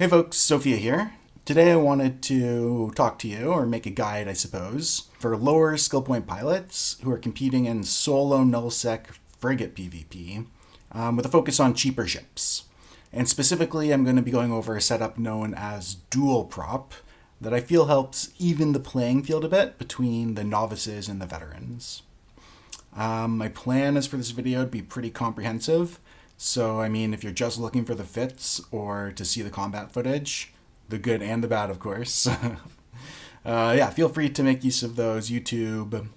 Hey folks, Tzophiyah here. Today I wanted to talk to you, or make a guide I suppose, for lower skill point pilots who are competing in solo nullsec frigate PvP with a focus on cheaper ships. And specifically I'm going to be going over a setup known as dual prop that I feel helps even the playing field a bit between the novices and the veterans. My plan is for this video to be pretty comprehensive. So, I mean, if you're just looking for the fits or to see the combat footage, the good and the bad, of course, yeah, feel free to make use of those YouTube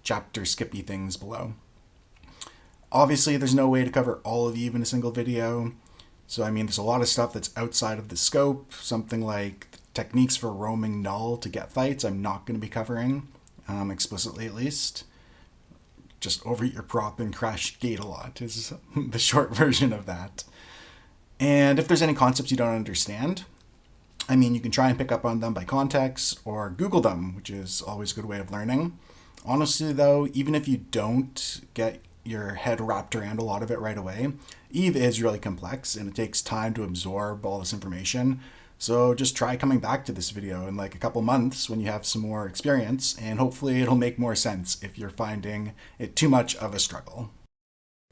chapter skippy things below. Obviously, there's no way to cover all of Eve in a single video. So, I mean, there's a lot of stuff that's outside of the scope. Something like techniques for roaming null to get fights I'm not going to be covering, explicitly at least. Just overheat your prop and crash gate a lot is the short version of that. And if there's any concepts you don't understand, I mean, you can try and pick up on them by context or Google them, which is always a good way of learning. Honestly, though, even if you don't get your head wrapped around a lot of it right away, Eve is really complex and it takes time to absorb all this information. So just try coming back to this video in like a couple months when you have some more experience, and hopefully it'll make more sense if you're finding it too much of a struggle.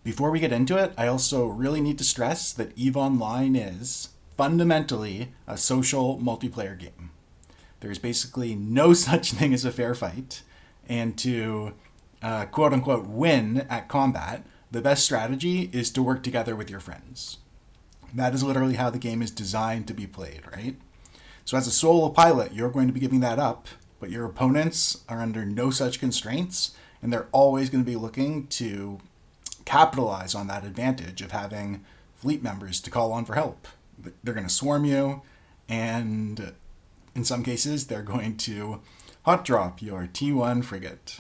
Before we get into it, I also really need to stress that EVE Online is fundamentally a social multiplayer game. There's basically no such thing as a fair fight, and to quote-unquote win at combat, the best strategy is to work together with your friends. That is literally how the game is designed to be played, right? So as a solo pilot, you're going to be giving that up, but your opponents are under no such constraints, and they're always going to be looking to capitalize on that advantage of having fleet members to call on for help. They're going to swarm you, and in some cases, they're going to hot drop your T1 frigate.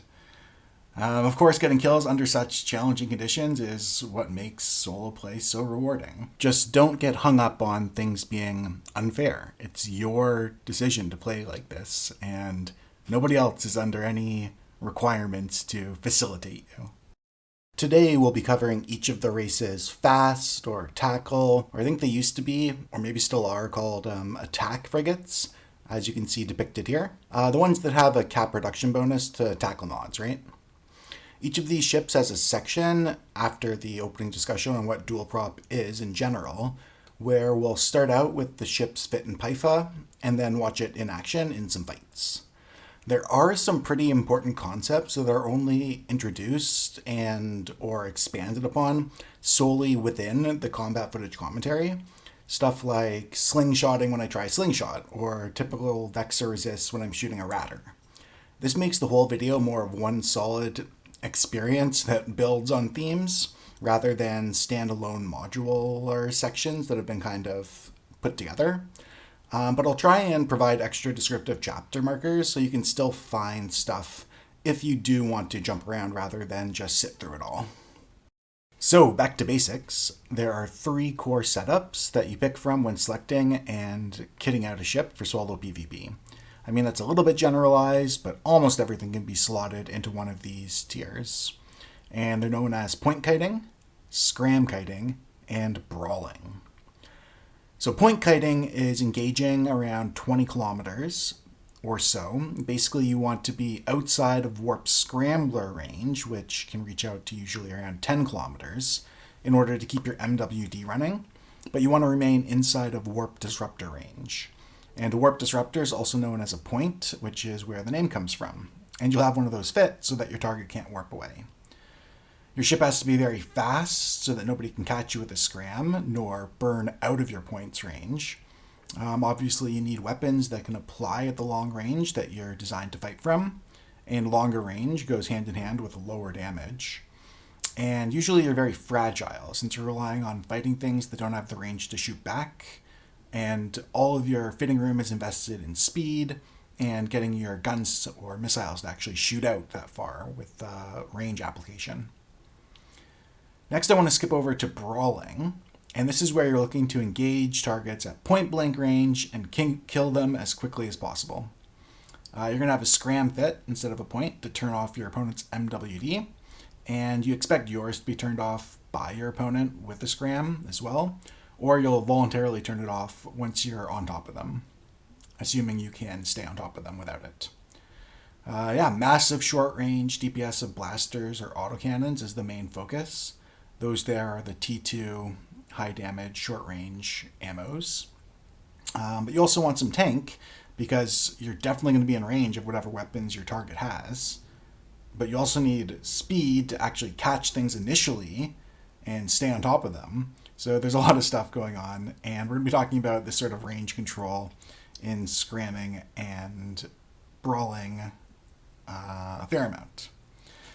Of course, getting kills under such challenging conditions is what makes solo play so rewarding. Just don't get hung up on things being unfair. It's your decision to play like this, and nobody else is under any requirements to facilitate you. Today we'll be covering each of the races fast or tackle, or I think they used to be, or maybe still are, called attack frigates, as you can see depicted here. The ones that have a cap reduction bonus to tackle mods, right? Each of these ships has a section after the opening discussion on what dual prop is in general, where we'll start out with the ship's fit in PYFA and then watch it in action in some fights. There are some pretty important concepts that are only introduced and or expanded upon solely within the combat footage commentary. Stuff like slingshotting when I try slingshot, or typical Vexor resists when I'm shooting a ratter. This makes the whole video more of one solid experience that builds on themes rather than standalone modular sections that have been kind of put together. But I'll try and provide extra descriptive chapter markers so you can still find stuff if you do want to jump around rather than just sit through it all. So back to basics. There are 3 core setups that you pick from when selecting and kitting out a ship for solo PvP. I mean, that's a little bit generalized, but almost everything can be slotted into one of these tiers. And they're known as point kiting, scram kiting, and brawling. So point kiting is engaging around 20 kilometers or so. Basically, you want to be outside of warp scrambler range, which can reach out to usually around 10 kilometers, in order to keep your MWD running. But you want to remain inside of warp disruptor range. And a warp disruptor is also known as a point, which is where the name comes from. And you'll have one of those fit so that your target can't warp away. Your ship has to be very fast so that nobody can catch you with a scram, nor burn out of your points range. Obviously, you need weapons that can apply at the long range that you're designed to fight from. And longer range goes hand in hand with lower damage. And usually you're very fragile, since you're relying on fighting things that don't have the range to shoot back. And all of your fitting room is invested in speed and getting your guns or missiles to actually shoot out that far with range application. Next, I want to skip over to brawling, and this is where you're looking to engage targets at point blank range and kill them as quickly as possible. You're going to have a scram fit instead of a point to turn off your opponent's MWD, and you expect yours to be turned off by your opponent with a scram as well. or you'll voluntarily turn it off once you're on top of them, assuming you can stay on top of them without it. Massive short-range DPS of blasters or autocannons is the main focus. Those there are the T2 high-damage, short-range ammos. But you also want some tank, because you're definitely going to be in range of whatever weapons your target has. But you also need speed to actually catch things initially and stay on top of them. So there's a lot of stuff going on, and we're going to be talking about this sort of range control in scramming and brawling a fair amount.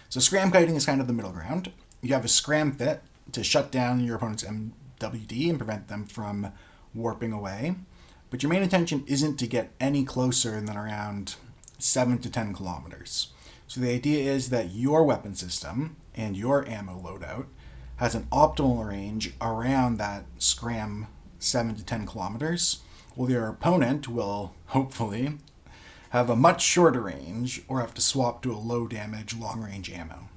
So scram kiting is kind of the middle ground. You have a scram fit to shut down your opponent's MWD and prevent them from warping away. But your main intention isn't to get any closer than around 7 to 10 kilometers. So the idea is that your weapon system and your ammo loadout has an optimal range around that scram 7 to 10 kilometers, while your opponent will, hopefully, have a much shorter range or have to swap to a low damage, long range ammo.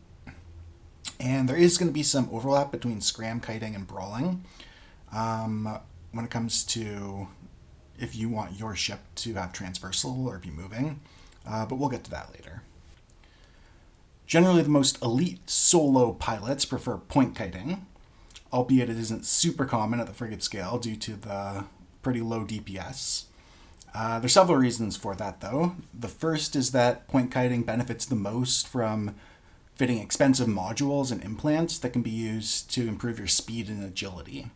And there is going to be some overlap between scram kiting and brawling when it comes to if you want your ship to have transversal or be moving, but we'll get to that later. Generally, the most elite solo pilots prefer point kiting, albeit it isn't super common at the frigate scale due to the pretty low DPS. There's several reasons for that, though. The first is that point kiting benefits the most from fitting expensive modules and implants that can be used to improve your speed and agility.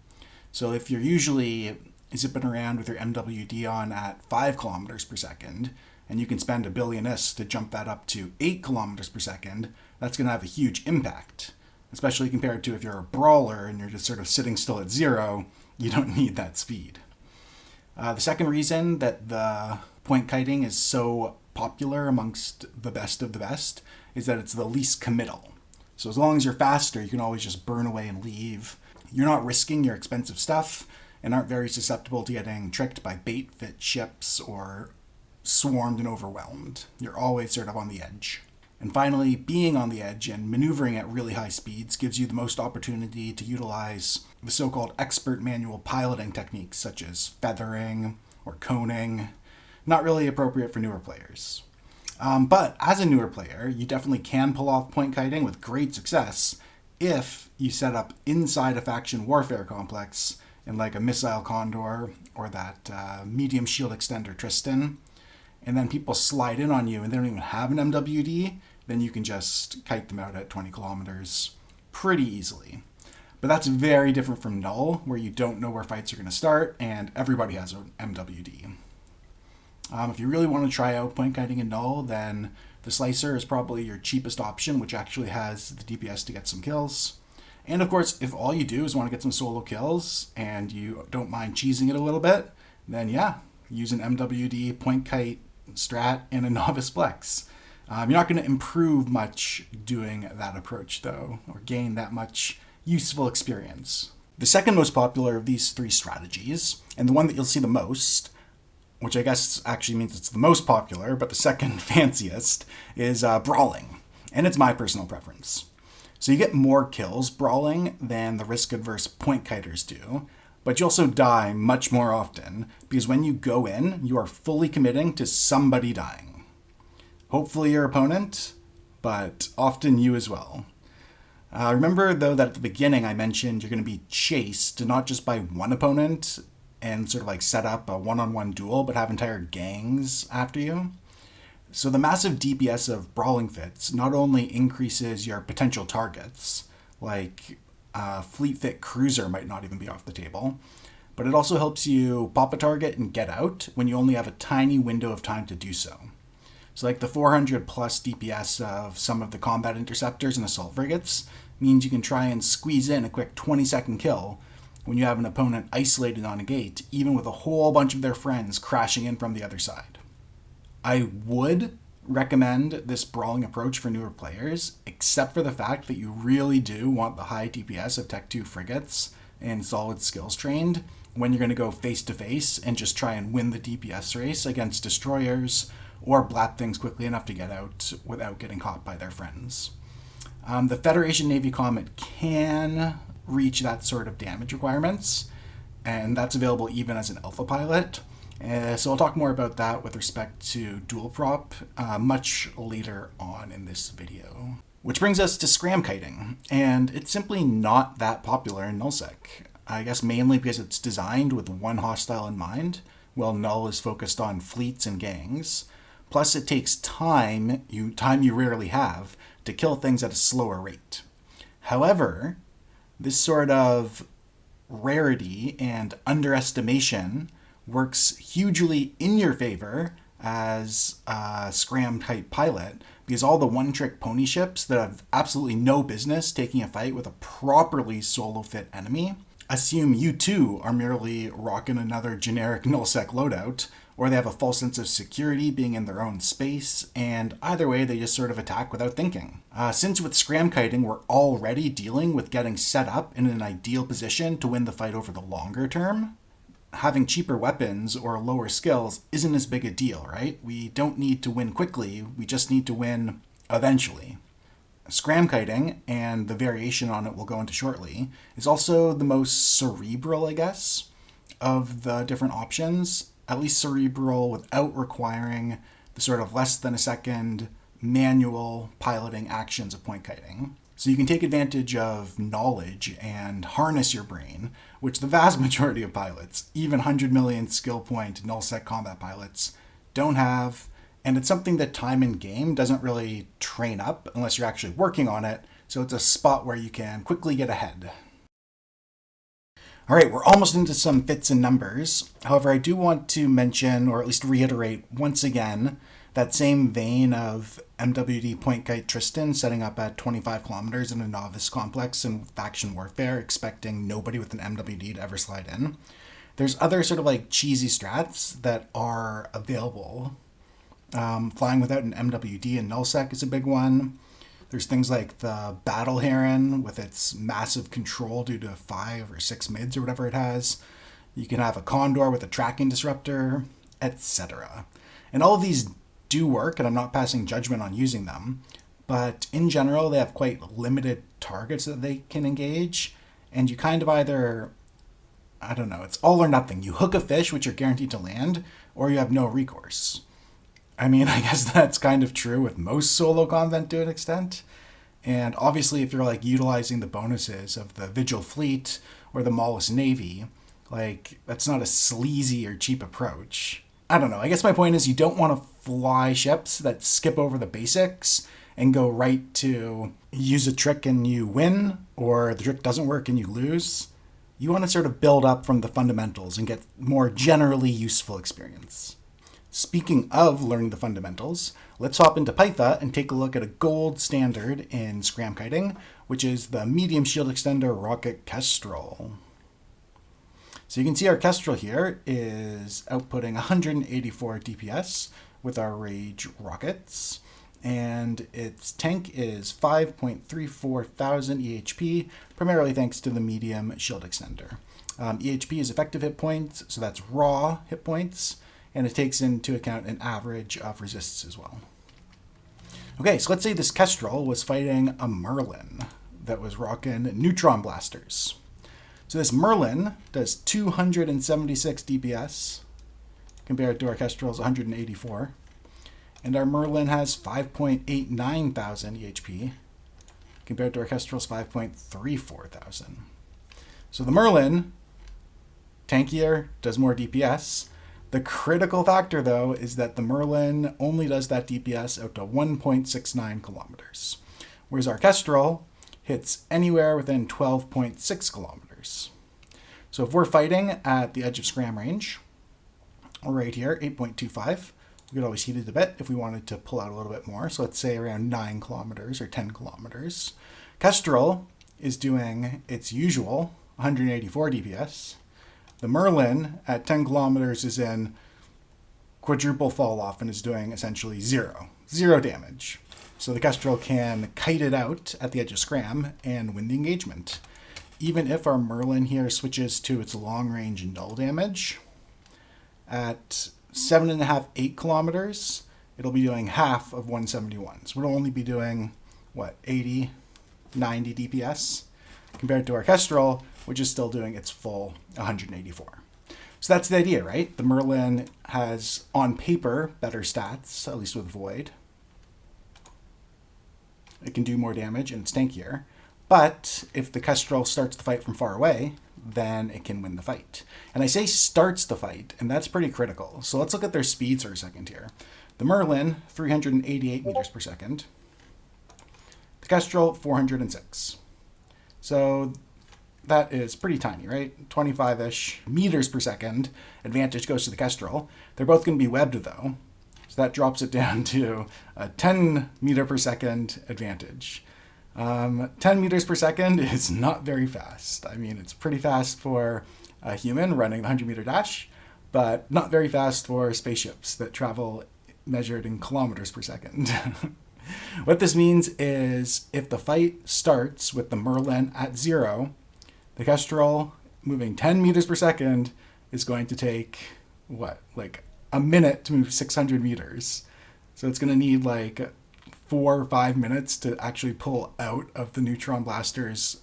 So if you're usually zipping around with your MWD on at 5 kilometers per second, and you can spend $1 billion to jump that up to 8 kilometers per second, that's going to have a huge impact, especially compared to if you're a brawler and you're just sort of sitting still at 0, you don't need that speed. The second reason that the point kiting is so popular amongst the best of the best is that it's the least committal. So as long as you're faster, you can always just burn away and leave. You're not risking your expensive stuff and aren't very susceptible to getting tricked by bait-fit ships or swarmed and overwhelmed. You're always sort of on the edge. And finally, being on the edge and maneuvering at really high speeds gives you the most opportunity to utilize the so-called expert manual piloting techniques such as feathering or coning, not really appropriate for newer players. But as a newer player, you definitely can pull off point kiting with great success if you set up inside a faction warfare complex in like a missile Condor or that medium shield extender Tristan, and then people slide in on you and they don't even have an MWD, then you can just kite them out at 20 kilometers pretty easily. But that's very different from Null, where you don't know where fights are going to start and everybody has an MWD. If you really want to try out point kiting in Null, then the Slicer is probably your cheapest option, which actually has the DPS to get some kills. And of course, if all you do is want to get some solo kills and you don't mind cheesing it a little bit, then yeah, use an MWD, point kite strat, and a novice flex. You're not going to improve much doing that approach, though, or gain that much useful experience. The second most popular of these three strategies, and the one that you'll see the most, which I guess actually means it's the most popular, but the second fanciest, is Brawling. And it's my personal preference. So you get more kills brawling than the risk-adverse point kiters do, but you also die much more often, because when you go in, you are fully committing to somebody dying. Hopefully your opponent, but often you as well. Remember, though, that at the beginning I mentioned you're going to be chased not just by one opponent and sort of like set up a one-on-one duel, but have entire gangs after you? So the massive DPS of Brawling Fits not only increases your potential targets, like a Fleet Fit Cruiser might not even be off the table, but it also helps you pop a target and get out when you only have a tiny window of time to do so. So like the 400 plus DPS of some of the combat interceptors and assault frigates means you can try and squeeze in a quick 20-second kill when you have an opponent isolated on a gate, even with a whole bunch of their friends crashing in from the other side. I would recommend this brawling approach for newer players, except for the fact that you really do want the high DPS of Tech 2 frigates and solid skills trained when you're going to go face-to-face and just try and win the DPS race against destroyers or blap things quickly enough to get out without getting caught by their friends. The Federation Navy Comet can reach that sort of damage requirements, and that's available even as an alpha pilot. So I'll talk more about that with respect to dual prop much later on in this video. Which brings us to Scram Kiting, and it's simply not that popular in Nullsec. I guess mainly because it's designed with one hostile in mind, while Null is focused on fleets and gangs. Plus it takes time you rarely have, to kill things at a slower rate. However, this sort of rarity and underestimation works hugely in your favor as a Scram type pilot, because all the one-trick pony ships that have absolutely no business taking a fight with a properly solo-fit enemy assume you too are merely rocking another generic nullsec loadout, or they have a false sense of security being in their own space, and either way they just sort of attack without thinking. Since with Scram Kiting we're already dealing with getting set up in an ideal position to win the fight over the longer term, having cheaper weapons or lower skills isn't as big a deal, right? We don't need to win quickly, we just need to win eventually. Scram Kiting, and the variation on it we'll go into shortly, is also the most cerebral, I guess, of the different options. At least cerebral without requiring the sort of less than a second manual piloting actions of point kiting. So you can take advantage of knowledge and harness your brain, which the vast majority of pilots, even 100 million skill point nullsec combat pilots, don't have. And it's something that time in game doesn't really train up unless you're actually working on it. So it's a spot where you can quickly get ahead. All right, we're almost into some fits and numbers. However, I do want to mention, or at least reiterate once again, that same vein of MWD Point Kite Tristan setting up at 25 kilometers in a novice complex in faction warfare, expecting nobody with an MWD to ever slide in. There's other sort of like cheesy strats that are available. Flying without an MWD in Nullsec is a big one. There's things like the Battle Heron with its massive control due to 5 or 6 mids or whatever it has. You can have a Condor with a tracking disruptor, etc. And all of these do work, and I'm not passing judgment on using them, but in general they have quite limited targets that they can engage, and you kind of either, I don't know, it's all or nothing. You hook a fish, which you're guaranteed to land, or you have no recourse. I mean, I guess that's kind of true with most solo content to an extent. And obviously, if you're like utilizing the bonuses of the Vigil Fleet or the Malediction Navy, like that's not a sleazy or cheap approach. I don't know. I guess my point is you don't want to fly ships that skip over the basics and go right to use a trick and you win, or the trick doesn't work and you lose. You want to sort of build up from the fundamentals and get more generally useful experience. Speaking of learning the fundamentals, let's hop into PYFA and take a look at a gold standard in Scram Kiting, which is the medium shield extender rocket Kestrel. So you can see our Kestrel here is outputting 184 DPS with our Rage rockets, and its tank is 5.34 thousand EHP, primarily thanks to the medium shield extender. EHP is effective hit points, so that's raw hit points, and it takes into account an average of resists as well. Okay, so let's say this Kestrel was fighting a Merlin that was rocking neutron blasters. So this Merlin does 276 DPS compared to our Kestrel's 184. And our Merlin has 5.89 thousand EHP compared to our Kestrel's 5.34 thousand. So the Merlin, tankier, does more DPS. The critical factor, though, is that the Merlin only does that DPS out to 1.69 kilometers, whereas our Kestrel hits anywhere within 12.6 kilometers. So if we're fighting at the edge of Scram range, right here, 8.25, we could always heat it a bit if we wanted to pull out a little bit more. So let's say around 9 kilometers or 10 kilometers. Kestrel is doing its usual 184 DPS. The Merlin at 10 kilometers is in quadruple fall off and is doing essentially zero damage. So the Kestrel can kite it out at the edge of Scram and win the engagement. Even if our Merlin here switches to its long range null damage, at 7.5, 8 kilometers, it'll be doing half of 171. So it'll only be doing, 80, 90 DPS, compared to our Kestrel, which is still doing its full 184. So that's the idea, right? The Merlin has, on paper, better stats, at least with Void. It can do more damage and it's tankier. But if the Kestrel starts the fight from far away, then it can win the fight. And I say starts the fight, and that's pretty critical. So let's look at their speeds for a second here. The Merlin, 388 meters per second. The Kestrel, 406. So that is pretty tiny, right? 25-ish meters per second advantage goes to the Kestrel. They're both going to be webbed, though. So that drops it down to a 10 meter per second advantage. 10 meters per second is not very fast. I mean, it's pretty fast for a human running the 100-meter dash, but not very fast for spaceships that travel measured in kilometers per second. What this means is if the fight starts with the Merlin at 0, the Kestrel moving 10 meters per second is going to take, what, like a minute to move 600 meters. So it's going to need like 4 or 5 minutes to actually pull out of the neutron blaster's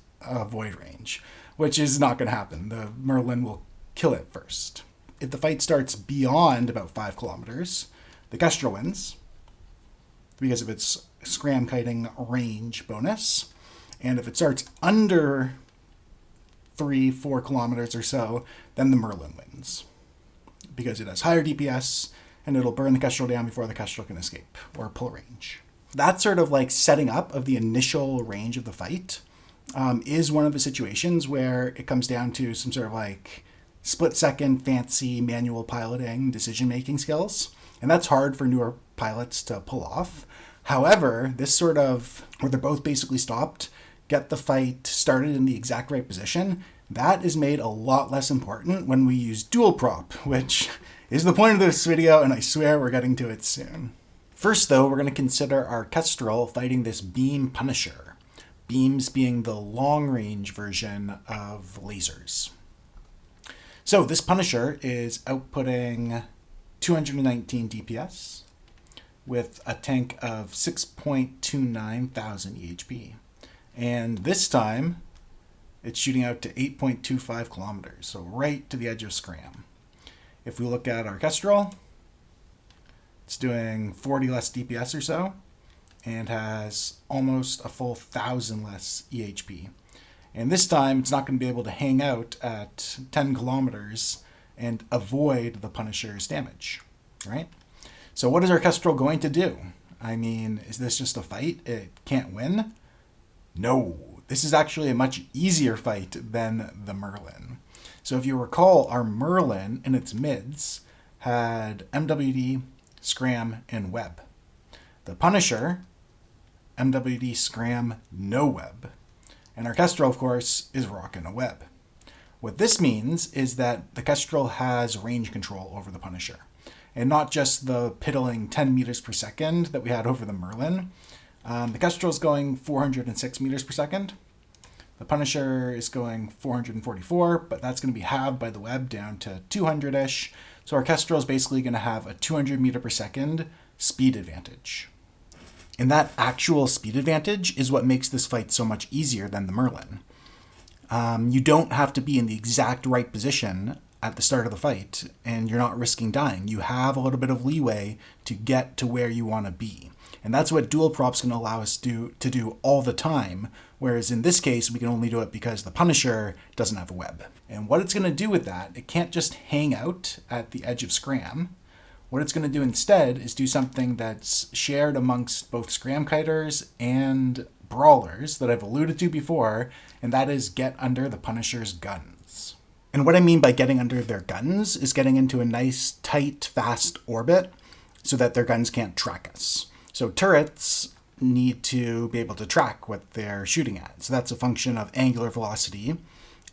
void range, which is not going to happen. The Merlin will kill it first. If the fight starts beyond about 5 kilometers, the Kestrel wins because of its Scram Kiting range bonus. And if it starts under 3-4 kilometers or so, then the Merlin wins because it has higher DPS and it'll burn the Kestrel down before the Kestrel can escape or pull range. That sort of like setting up of the initial range of the fight is one of the situations where it comes down to some sort of like split-second fancy manual piloting decision-making skills. And that's hard for newer pilots to pull off. However, this sort of, where they're both basically stopped, get the fight started in the exact right position, that is made a lot less important when we use dual prop, which is the point of this video, and I swear we're getting to it soon. First, though, we're going to consider our Kestrel fighting this beam Punisher. Beams being the long-range version of lasers. So this Punisher is outputting 219 DPS with a tank of 6.29 thousand EHP. And this time, it's shooting out to 8.25 kilometers, so right to the edge of Scram. If we look at our Kestrel, it's doing 40 less DPS or so, and has almost a full 1,000 less EHP. And this time, it's not going to be able to hang out at 10 kilometers and avoid the Punisher's damage, right? So what is our Kestrel going to do? I mean, is this just a fight it can't win? No, this is actually a much easier fight than the Merlin. So if you recall, our Merlin in its mids had MWD, Scram, and Web. The Punisher, MWD, Scram, no Web. And our Kestrel, of course, is rocking a web. What this means is that the Kestrel has range control over the Punisher. And not just the piddling 10 meters per second that we had over the Merlin. The Kestrel is going 406 meters per second. The Punisher is going 444, but that's going to be halved by the web down to 200-ish. So our Kestrel is basically going to have a 200 meter per second speed advantage. And that actual speed advantage is what makes this fight so much easier than the Merlin. You don't have to be in the exact right position at the start of the fight, and you're not risking dying. You have a little bit of leeway to get to where you want to be. And that's what dual prop's going to allow us to do all the time, whereas in this case, we can only do it because the Punisher doesn't have a web. And what it's going to do with that, it can't just hang out at the edge of Scram. What it's going to do instead is do something that's shared amongst both Scram Kiters and Brawlers that I've alluded to before, and that is get under the Punisher's guns. And what I mean by getting under their guns is getting into a nice, tight, fast orbit so that their guns can't track us. So turrets need to be able to track what they're shooting at. So that's a function of angular velocity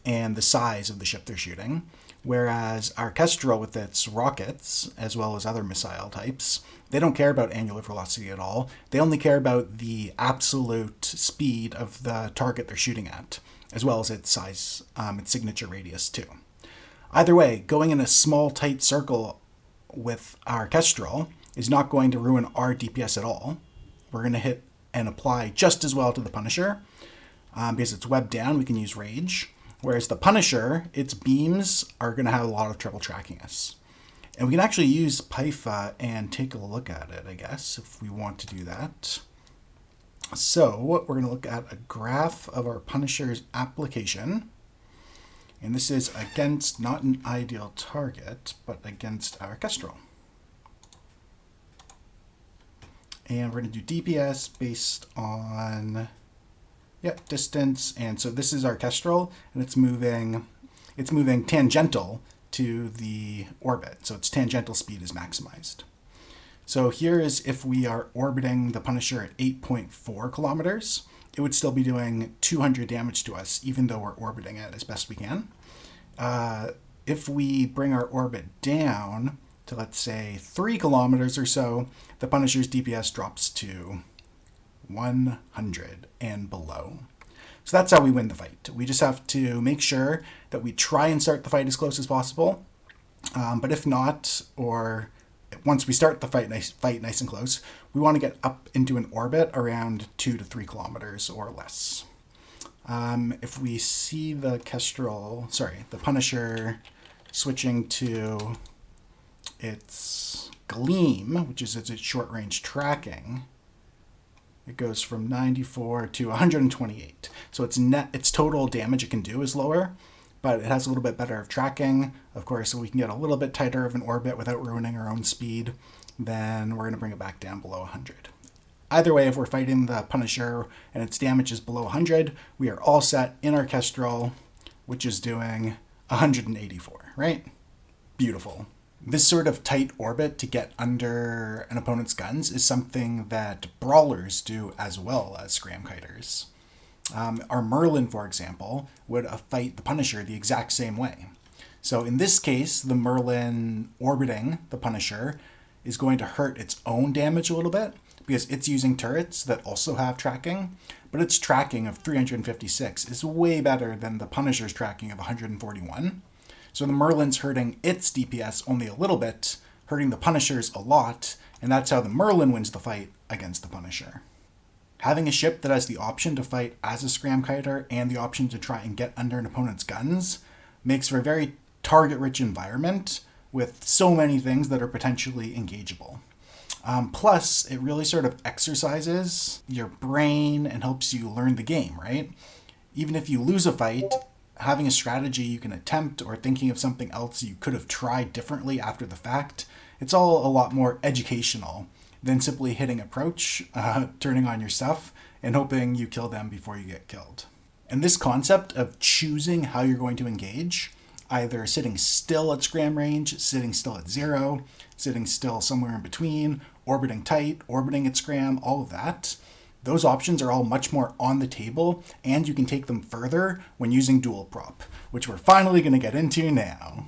and the size of the ship they're shooting. Whereas our Kestrel with its rockets, as well as other missile types, they don't care about angular velocity at all. They only care about the absolute speed of the target they're shooting at, as well as its size, its signature radius too. Either way, going in a small, tight circle with our Kestrel is not going to ruin our DPS at all. We're going to hit and apply just as well to the Punisher. Because it's webbed down, we can use Rage. Whereas the Punisher, its beams are going to have a lot of trouble tracking us. And we can actually use PYFA and take a look at it, I guess, if we want to do that. So we're going to look at a graph of our Punisher's application. And this is against not an ideal target, but against our Kestrel. And we're going to do DPS based on distance. And so this is our Kestrel, and it's moving tangential to the orbit. So its tangential speed is maximized. So here is if we are orbiting the Punisher at 8.4 kilometers, it would still be doing 200 damage to us, even though we're orbiting it as best we can. If we bring our orbit down to, let's say, 3 kilometers or so, the Punisher's DPS drops to 100 and below. So that's how we win the fight. We just have to make sure that we try and start the fight as close as possible. But if not, or once we start the fight nice and close, we want to get up into an orbit around 2 to 3 kilometers or less. If we see the Punisher switching to its Gleam, which is its short-range tracking, it goes from 94 to 128. So its total damage it can do is lower, but it has a little bit better of tracking. Of course, if we can get a little bit tighter of an orbit without ruining our own speed, then we're going to bring it back down below 100. Either way, if we're fighting the Punisher and its damage is below 100, we are all set in our Kestrel, which is doing 184, right? Beautiful. This sort of tight orbit to get under an opponent's guns is something that brawlers do as well as Scram Kiters. Our Merlin, for example, would fight the Punisher the exact same way. So in this case, the Merlin orbiting the Punisher is going to hurt its own damage a little bit because it's using turrets that also have tracking, but its tracking of 356 is way better than the Punisher's tracking of 141. So the Merlin's hurting its DPS only a little bit, hurting the Punisher's a lot, and that's how the Merlin wins the fight against the Punisher. Having a ship that has the option to fight as a Scram Kiter and the option to try and get under an opponent's guns makes for a very target-rich environment with so many things that are potentially engageable. Plus, it really sort of exercises your brain and helps you learn the game, right? Even if you lose a fight, having a strategy you can attempt or thinking of something else you could have tried differently after the fact, it's all a lot more educational than simply hitting approach, turning on your stuff, and hoping you kill them before you get killed. And this concept of choosing how you're going to engage, either sitting still at scram range, sitting still at 0, sitting still somewhere in between, orbiting tight, orbiting at scram, all of that, those options are all much more on the table, and you can take them further when using dual prop, which we're finally going to get into now.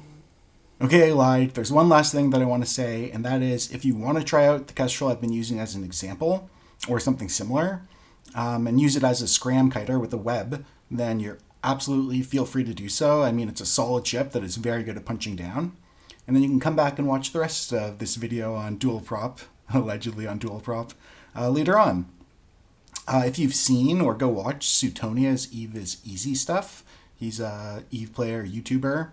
Okay, I lied. There's one last thing that I want to say, and that is if you want to try out the Kestrel I've been using as an example, or something similar, and use it as a Scram Kiter with a web, then you're absolutely feel free to do so. I mean, it's a solid ship that is very good at punching down. And then you can come back and watch the rest of this video on dual prop, allegedly on dual prop, later on. If you've seen or go watch Suetonia's Eve is Easy stuff, he's a Eve player YouTuber.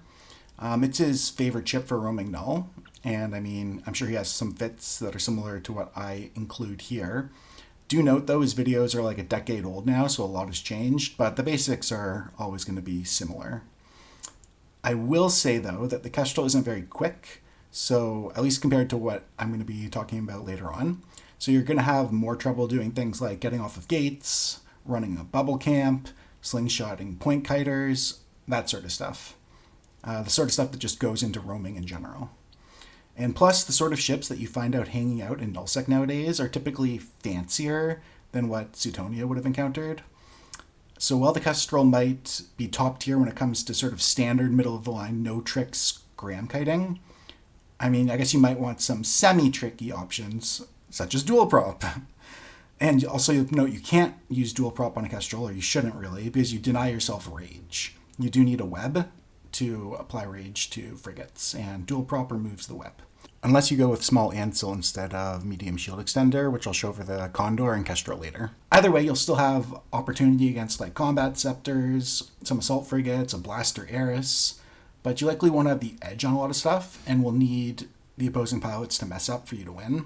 It's his favorite chip for roaming null, and I mean, I'm sure he has some fits that are similar to what I include here. Do note though, his videos are like a decade old now, so a lot has changed, but the basics are always going to be similar. I will say though that the Kestrel isn't very quick, so at least compared to what I'm going to be talking about later on. So you're going to have more trouble doing things like getting off of gates, running a bubble camp, slingshotting point kiters, that sort of stuff. The sort of stuff that just goes into roaming in general. And plus, the sort of ships that you find out hanging out in Nullsec nowadays are typically fancier than what Suetonia would have encountered. So while the Kestrel might be top tier when it comes to sort of standard middle-of-the-line no-tricks Scram Kiting, I mean, I guess you might want some semi-tricky options, such as dual prop. And also note you can't use dual prop on a Kestrel, or you shouldn't really, because you deny yourself rage. You do need a web to apply rage to frigates, and dual prop removes the web. unless you go with small Ansel instead of medium shield extender, which I'll show for the Condor and Kestrel later. Either way, you'll still have opportunity against like combat scepters, some assault frigates, a blaster Eris, but you likely won't have the edge on a lot of stuff and will need the opposing pilots to mess up for you to win.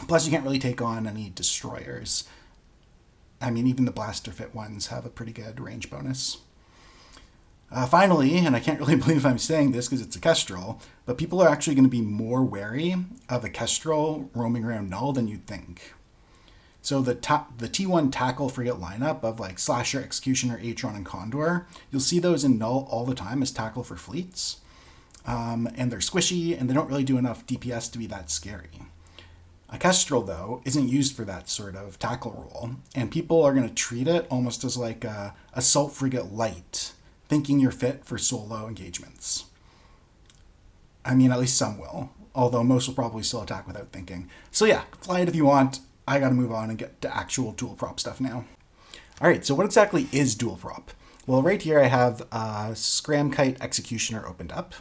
Plus, you can't really take on any destroyers. I mean, even the blaster fit ones have a pretty good range bonus. Finally, and I can't really believe I'm saying this because it's a Kestrel, but people are actually going to be more wary of a Kestrel roaming around Null than you'd think. So the T1 tackle frigate lineup of like Slasher, Executioner, Atron, and Condor, you'll see those in Null all the time as tackle for fleets. And they're squishy, and they don't really do enough DPS to be that scary. A Kestrel, though, isn't used for that sort of tackle role, and people are going to treat it almost as like a assault frigate light, thinking you're fit for solo engagements. I mean, at least some will, although most will probably still attack without thinking. So yeah, fly it if you want. I gotta move on and get to actual dual prop stuff now. Alright, so what exactly is dual prop? Well, right here I have Scram Kite Executioner opened up.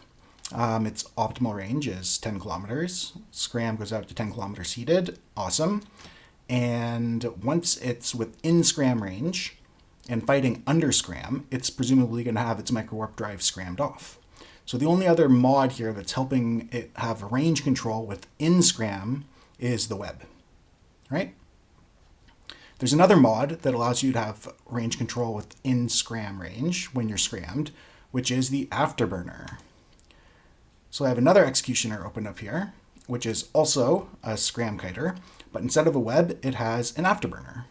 Its optimal range is 10 kilometers. Scram goes out to 10 kilometers heated. Awesome. And once it's within Scram range, and fighting under Scram, it's presumably going to have its microwarpdrive scrammed off. So the only other mod here that's helping it have range control within Scram is the web, right? There's another mod that allows you to have range control within Scram range when you're scrammed, which is the afterburner. So I have another executioner open up here, which is also a Scram kiter, but instead of a web, it has an afterburner.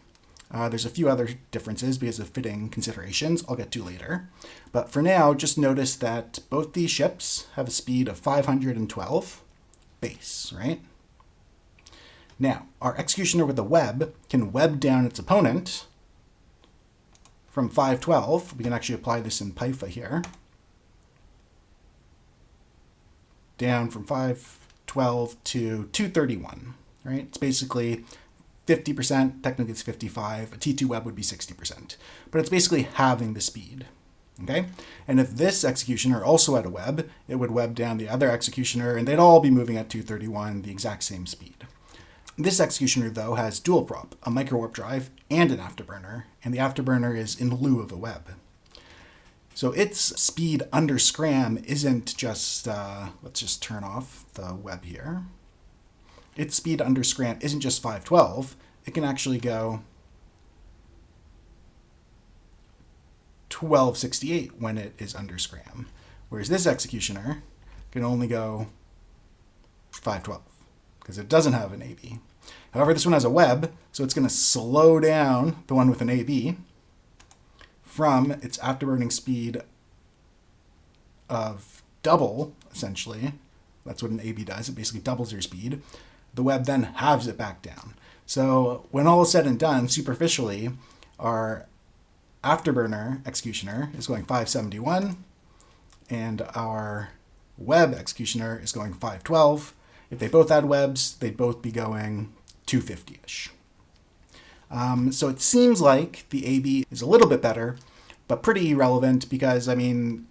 There's a few other differences because of fitting considerations I'll get to later. But for now, just notice that both these ships have a speed of 512 base, right? Now, our executioner with a web can web down its opponent from 512. We can actually apply this in PYFA here. Down from 512 to 231, right? It's basically 50%, technically it's 55, a T2 web would be 60%, but it's basically halving the speed, okay? And if this executioner also had a web, it would web down the other executioner and they'd all be moving at 231, the exact same speed. This executioner, though, has dual prop, a microwarpdrive, and an afterburner, and the afterburner is in lieu of a web. So its speed under Scram isn't just, let's just turn off the web here. Its speed under Scram isn't just 512, it can actually go 1268 when it is under Scram. Whereas this executioner can only go 512 because it doesn't have an AB. However, this one has a web, so it's going to slow down the one with an AB from its afterburning speed of double, essentially. That's what an AB does. It basically doubles your speed. The web then halves it back down. So when all is said and done, superficially, our afterburner executioner is going 571, and our web executioner is going 512. If they both had webs, they'd both be going 250-ish. So it seems like the AB is a little bit better, but pretty irrelevant because, I mean,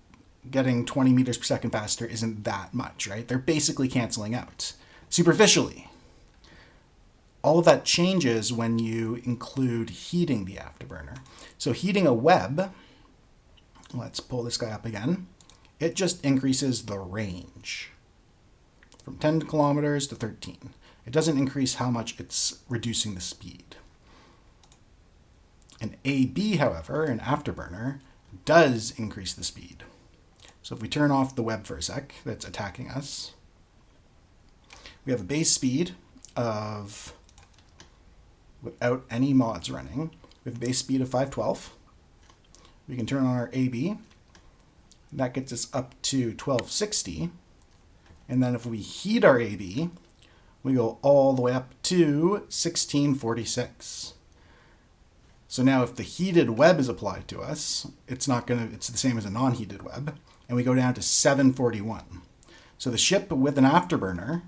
getting 20 meters per second faster isn't that much, right? They're basically canceling out. Superficially. All of that changes when you include heating the afterburner. So heating a web, let's pull this guy up again, it just increases the range from 10 kilometers to 13. It doesn't increase how much it's reducing the speed. An AB, however, an afterburner, does increase the speed. So if we turn off the web for a sec that's attacking us, we have a base speed of, without any mods running, we have a base speed of 512. We can turn on our AB. That gets us up to 1260. And then if we heat our AB, we go all the way up to 1646. So now if the heated web is applied to us, it's the same as a non-heated web, and we go down to 741. So the ship with an afterburner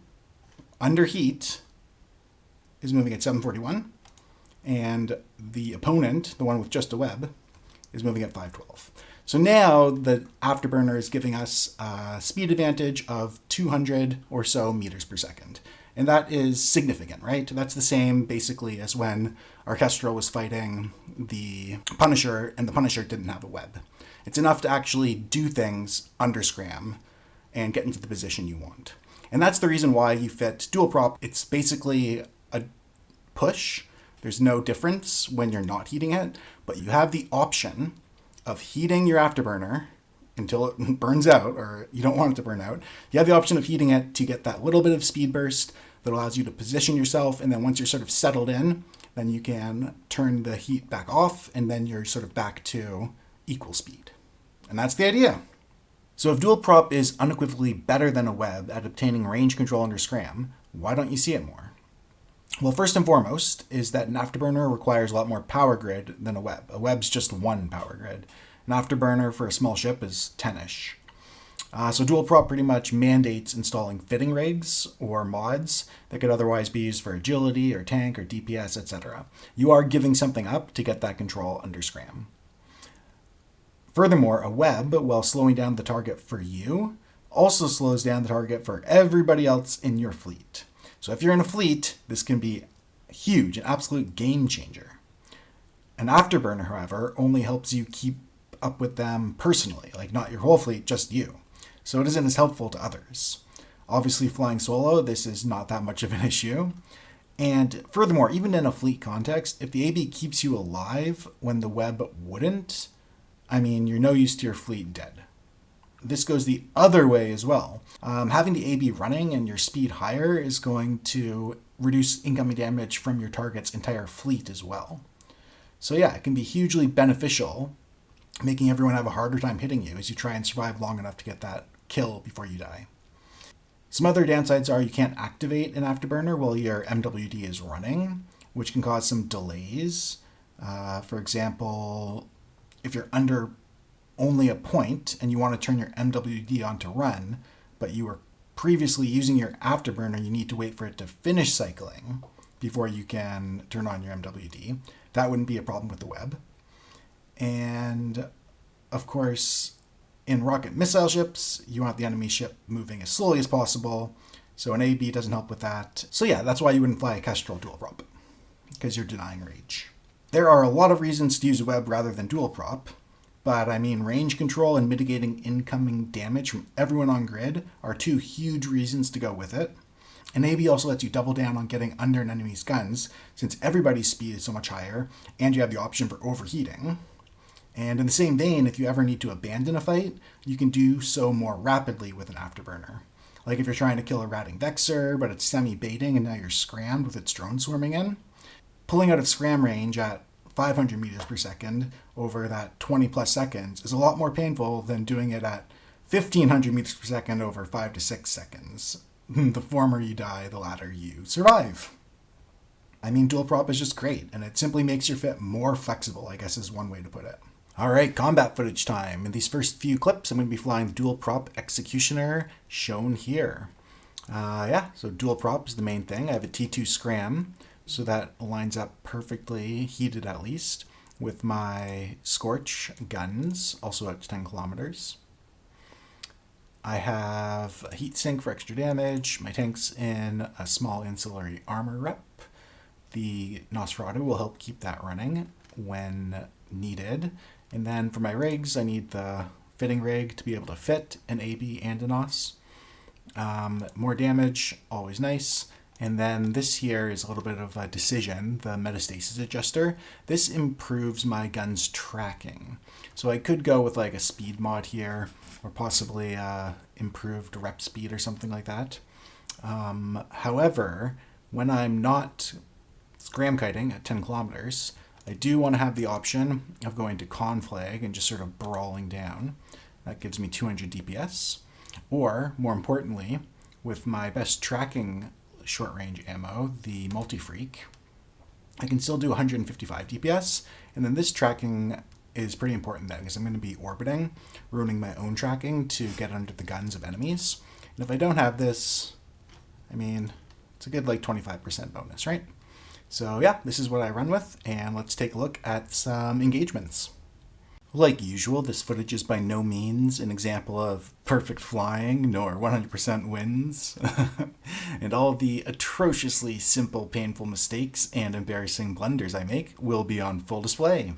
under heat is moving at 741, and the opponent, the one with just a web, is moving at 512. So now the afterburner is giving us a speed advantage of 200 or so meters per second. And that is significant, right? That's the same basically as when our Kestrel was fighting the Punisher and the Punisher didn't have a web. It's enough to actually do things under Scram and get into the position you want. And that's the reason why you fit dual prop. It's basically a push. There's no difference when you're not heating it, but you have the option of heating your afterburner until it burns out, or you don't want it to burn out. You have the option of heating it to get that little bit of speed burst that allows you to position yourself, and then once you're sort of settled in, then you can turn the heat back off, and then you're sort of back to equal speed. And that's the idea. So if dual prop is unequivocally better than a web at obtaining range control under Scram, why don't you see it more? Well, first and foremost is that an afterburner requires a lot more power grid than a web. A web's just one power grid. An afterburner for a small ship is 10-ish. So dual prop pretty much mandates installing fitting rigs or mods that could otherwise be used for agility or tank or DPS, etc. You are giving something up to get that control under Scram. Furthermore, a web, while slowing down the target for you, also slows down the target for everybody else in your fleet. So if you're in a fleet, this can be huge, an absolute game changer. An afterburner, however, only helps you keep up with them personally, like not your whole fleet, just you. So it isn't as helpful to others. Obviously, flying solo, this is not that much of an issue. And furthermore, even in a fleet context, if the AB keeps you alive when the web wouldn't, you're no use to your fleet dead. This goes the other way as well. Having the AB running and your speed higher is going to reduce incoming damage from your target's entire fleet as well. So yeah, it can be hugely beneficial, making everyone have a harder time hitting you as you try and survive long enough to get that kill before you die. Some other downsides are you can't activate an afterburner while your MWD is running, which can cause some delays. For example, if you're under only a point and you want to turn your MWD on to run, but you were previously using your afterburner, you need to wait for it to finish cycling before you can turn on your MWD. That wouldn't be a problem with the web. And of course, in rocket missile ships, you want the enemy ship moving as slowly as possible, so an AB doesn't help with that. So yeah, that's why you wouldn't fly a Kestrel dual prop, because you're denying rage. There are a lot of reasons to use a web rather than dual prop, but range control and mitigating incoming damage from everyone on grid are two huge reasons to go with it. An AB also lets you double down on getting under an enemy's guns, since everybody's speed is so much higher, and you have the option for overheating. And in the same vein, if you ever need to abandon a fight, you can do so more rapidly with an afterburner. Like if you're trying to kill a ratting Vexor, but it's semi-baiting and now you're scrammed with its drone swarming in. Pulling out of Scram range at 500 meters per second over that 20 plus seconds is a lot more painful than doing it at 1500 meters per second over 5 to 6 seconds. The former you die, the latter you survive. Dual prop is just great, and it simply makes your fit more flexible, I guess is one way to put it. Alright, combat footage time. In these first few clips, I'm going to be flying the dual prop Executioner, shown here. So dual prop is the main thing. I have a T2 Scram, so that lines up perfectly, heated at least, with my Scorch guns, also out to 10 kilometers. I have a heat sink for extra damage. My tank's in a small ancillary armor rep. The Nosferatu will help keep that running when needed. And then for my rigs, I need the fitting rig to be able to fit an AB and a Nos. More damage, always nice. And then this here is a little bit of a decision, the metastasis adjuster. This improves my gun's tracking. So I could go with like a speed mod here, or possibly improved rep speed or something like that. However, when I'm not Scram Kiting at 10 kilometers, I do want to have the option of going to conflag and just sort of brawling down. That gives me 200 DPS. Or, more importantly, with my best tracking short-range ammo, the Multi-Freak, I can still do 155 DPS, and then this tracking is pretty important then, because I'm going to be orbiting, ruining my own tracking to get under the guns of enemies. And if I don't have this, it's a good 25% bonus, right? So yeah, this is what I run with, and let's take a look at some engagements. Like usual, this footage is by no means an example of perfect flying nor 100% wins. And all the atrociously simple, painful mistakes and embarrassing blunders I make will be on full display.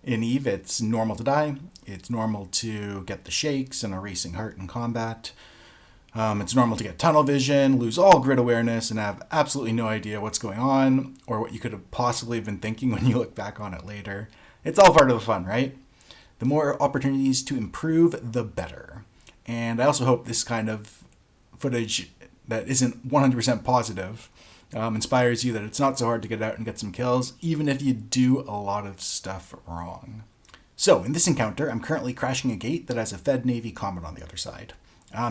In EVE, it's normal to die. It's normal to get the shakes and a racing heart in combat. It's normal to get tunnel vision, lose all grid awareness, and have absolutely no idea what's going on or what you could have possibly been thinking when you look back on it later. It's all part of the fun, right? The more opportunities to improve, the better. And I also hope this kind of footage that isn't 100% positive inspires you that it's not so hard to get out and get some kills, even if you do a lot of stuff wrong. So, in this encounter, I'm currently crashing a gate that has a Fed Navy Comet on the other side.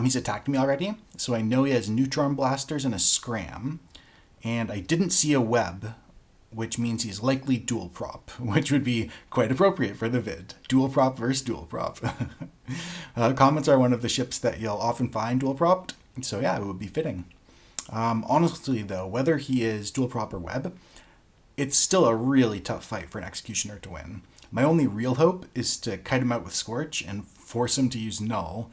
He's attacked me already, so I know he has neutron blasters and a scram, and I didn't see a web, which means he's likely dual prop, which would be quite appropriate for the vid. Dual prop versus dual prop. Comets are one of the ships that you'll often find dual propped, so yeah, it would be fitting. Honestly though, whether he is dual prop or web, it's still a really tough fight for an executioner to win. My only real hope is to kite him out with Scorch and force him to use Null,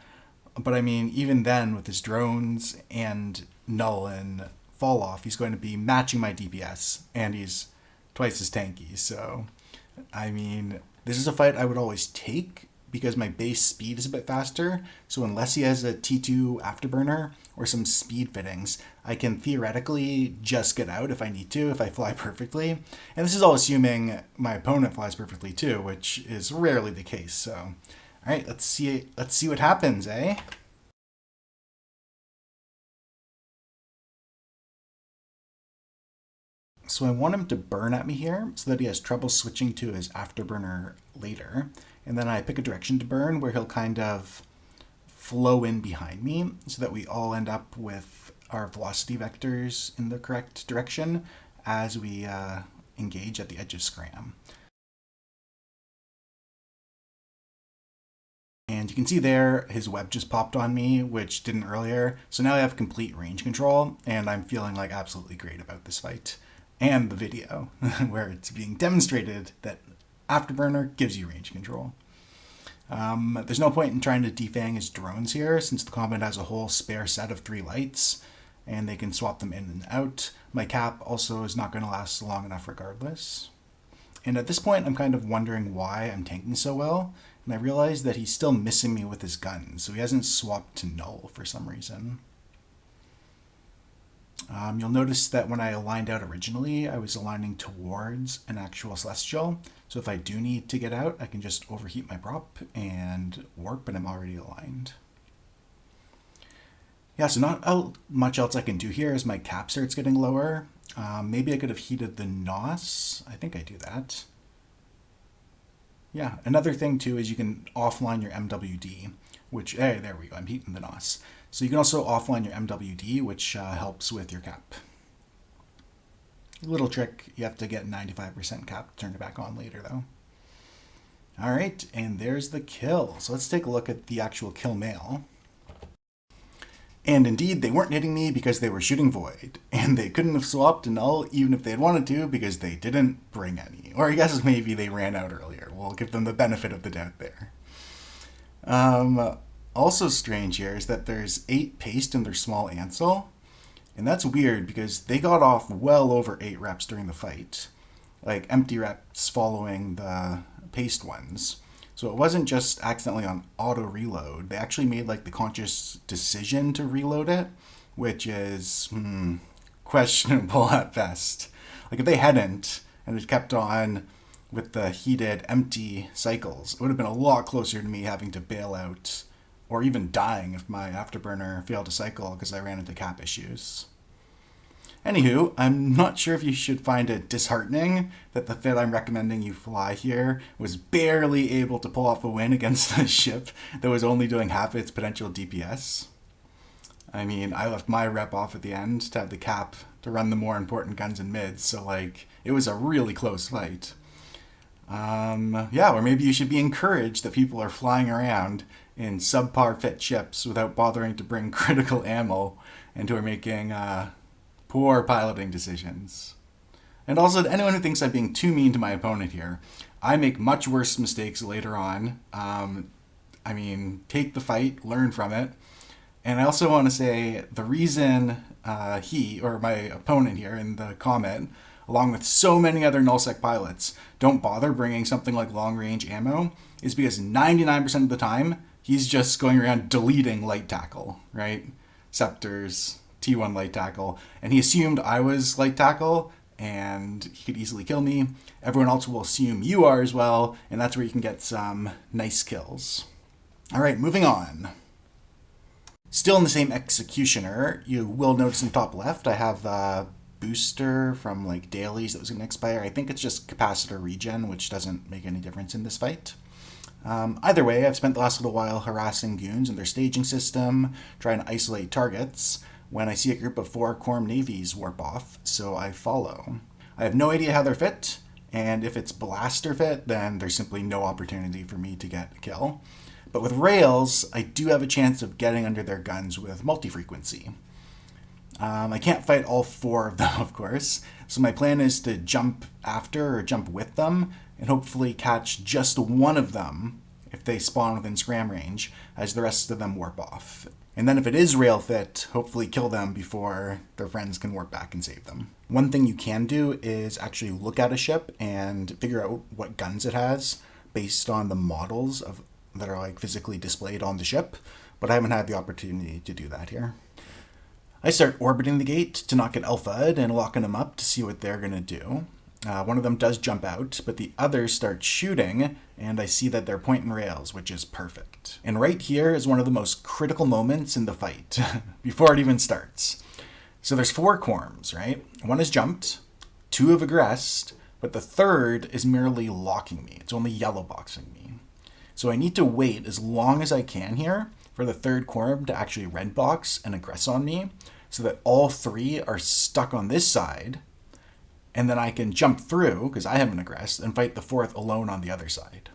but I mean, even then, with his drones and Null and fall off, he's going to be matching my DPS, and he's twice as tanky. So, I mean, this is a fight I would always take because my base speed is a bit faster. So unless he has a T2 afterburner or some speed fittings, I can theoretically just get out if I need to, if I fly perfectly. And this is all assuming my opponent flies perfectly too, which is rarely the case. So, all right, let's see what happens, eh? So I want him to burn at me here so that he has trouble switching to his afterburner later. And then I pick a direction to burn where he'll kind of flow in behind me so that we all end up with our velocity vectors in the correct direction as we engage at the edge of Scram. And you can see there, his web just popped on me, which didn't earlier. So now I have complete range control, and I'm feeling like absolutely great about this fight. And the video, where it's being demonstrated that afterburner gives you range control. There's no point in trying to defang his drones here, since the Comet has a whole spare set of 3 lights, and they can swap them in and out. My cap also is not going to last long enough regardless. And at this point, I'm kind of wondering why I'm tanking so well, and I realize that he's still missing me with his guns, so he hasn't swapped to Null for some reason. You'll notice that when I aligned out originally, I was aligning towards an actual Celestial. So if I do need to get out, I can just overheat my prop and warp, and I'm already aligned. Yeah, so not much else I can do here as my cap starts getting lower. Maybe I could have heated the NOS. I think I do that. Yeah, another thing too is you can offline your MWD, which, hey, there we go, I'm heating the NOS. So you can also offline your MWD, which helps with your cap. Little trick, you have to get 95% cap to turn it back on later though. All right, and there's the kill. So let's take a look at the actual Killmail. And indeed, they weren't hitting me because they were shooting Void, and they couldn't have swapped to Null even if they had wanted to because they didn't bring any. Or I guess maybe they ran out earlier. We'll give them the benefit of the doubt there. Also strange here is that there's 8 paste in their small Ansel, and that's weird because they got off well over 8 reps during the fight, like empty reps following the paste ones. So it wasn't just accidentally on auto reload. They actually made like the conscious decision to reload it, which is questionable at best. Like if they hadn't and it kept on with the heated empty cycles, it would have been a lot closer to me having to bail out or even dying if my afterburner failed to cycle because I ran into cap issues. Anywho, I'm not sure if you should find it disheartening that the fit I'm recommending you fly here was barely able to pull off a win against a ship that was only doing half its potential DPS. I mean, I left my rep off at the end to have the cap to run the more important guns and mids, so like, it was a really close fight. Yeah, or maybe you should be encouraged that people are flying around in subpar fit ships without bothering to bring critical ammo and who are making poor piloting decisions. And also, anyone who thinks I'm being too mean to my opponent here, I make much worse mistakes later on. Take the fight, learn from it. And I also want to say the reason he, or my opponent here in the Comet, along with so many other Nullsec pilots, don't bother bringing something like long-range ammo is because 99% of the time, he's just going around deleting light tackle, right? Ceptors, T1 light tackle. And he assumed I was light tackle, and he could easily kill me. Everyone else will assume you are as well, and that's where you can get some nice kills. All right, moving on. Still in the same executioner, you will notice in the top left, I have a booster from like dailies that was going to expire. I think it's just capacitor regen, which doesn't make any difference in this fight. Either way, I've spent the last little while harassing goons in their staging system, trying to isolate targets, when I see a group of 4 Corm navies warp off, so I follow. I have no idea how they're fit, and if it's blaster fit, then there's simply no opportunity for me to get a kill. But with rails, I do have a chance of getting under their guns with multi-frequency. I can't fight all 4 of them, of course, so my plan is to jump after or jump with them and hopefully catch just one of them if they spawn within scram range, as the rest of them warp off. And then if it is rail fit, hopefully kill them before their friends can warp back and save them. One thing you can do is actually look at a ship and figure out what guns it has based on the models that are like physically displayed on the ship, but I haven't had the opportunity to do that here. I start orbiting the gate to not get alpha'd and locking them up to see what they're going to do. One of them does jump out, but the others start shooting, and I see that they're pointing rails, which is perfect. And right here is one of the most critical moments in the fight, before it even starts. So there's 4 Corms, right? 1 has jumped, 2 have aggressed, but the 3rd is merely locking me. It's only yellow boxing me. So I need to wait as long as I can here for the 3rd Corm to actually red box and aggress on me, so that all 3 are stuck on this side, and then I can jump through, because I haven't aggressed, and fight the 4th alone on the other side.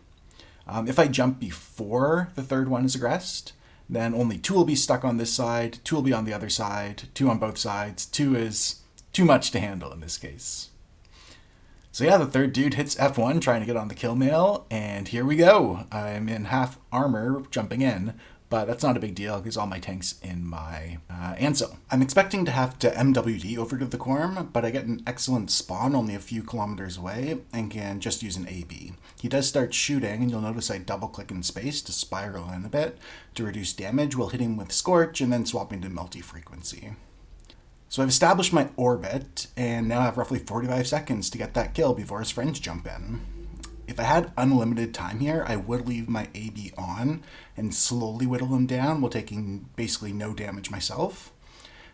If I jump before the 3rd one is aggressed, then only 2 will be stuck on this side, 2 will be on the other side, 2 on both sides. 2 is too much to handle in this case. So yeah, the 3rd dude hits F1 trying to get on the Killmail, and here we go. I'm in half armor jumping in, but that's not a big deal because all my tank's in my Anso. I'm expecting to have to MWD over to the Corm, but I get an excellent spawn only a few kilometers away and can just use an AB. He does start shooting, and you'll notice I double click in space to spiral in a bit to reduce damage while hitting with Scorch and then swapping to multi-frequency. So I've established my orbit, and now I have roughly 45 seconds to get that kill before his friends jump in. If I had unlimited time here, I would leave my AB on and slowly whittle them down while taking basically no damage myself.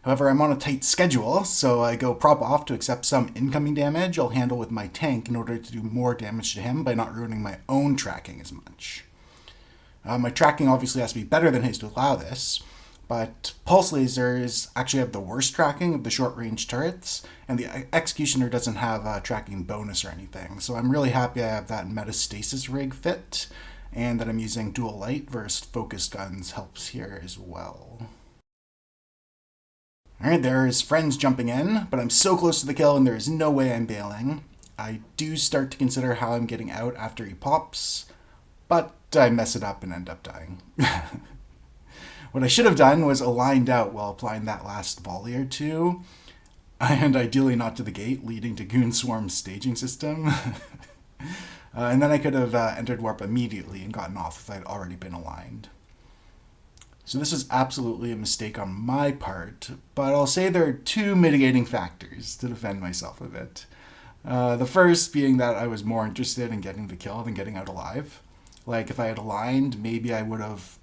However, I'm on a tight schedule, so I go prop off to accept some incoming damage I'll handle with my tank in order to do more damage to him by not ruining my own tracking as much. My tracking obviously has to be better than his to allow this, but pulse lasers actually have the worst tracking of the short-range turrets, and the Executioner doesn't have a tracking bonus or anything, so I'm really happy I have that metastasis rig fit, and that I'm using dual light versus focused guns helps here as well. Alright, there is friends jumping in, but I'm so close to the kill and there is no way I'm bailing. I do start to consider how I'm getting out after he pops, but I mess it up and end up dying. What I should have done was aligned out while applying that last volley or 2, and ideally not to the gate leading to Goon Swarm's staging system. And then I could have entered warp immediately and gotten off if I'd already been aligned. So this is absolutely a mistake on my part, but I'll say there are 2 mitigating factors to defend myself a bit. The first being that I was more interested in getting the kill than getting out alive. Like, if I had aligned, maybe I would have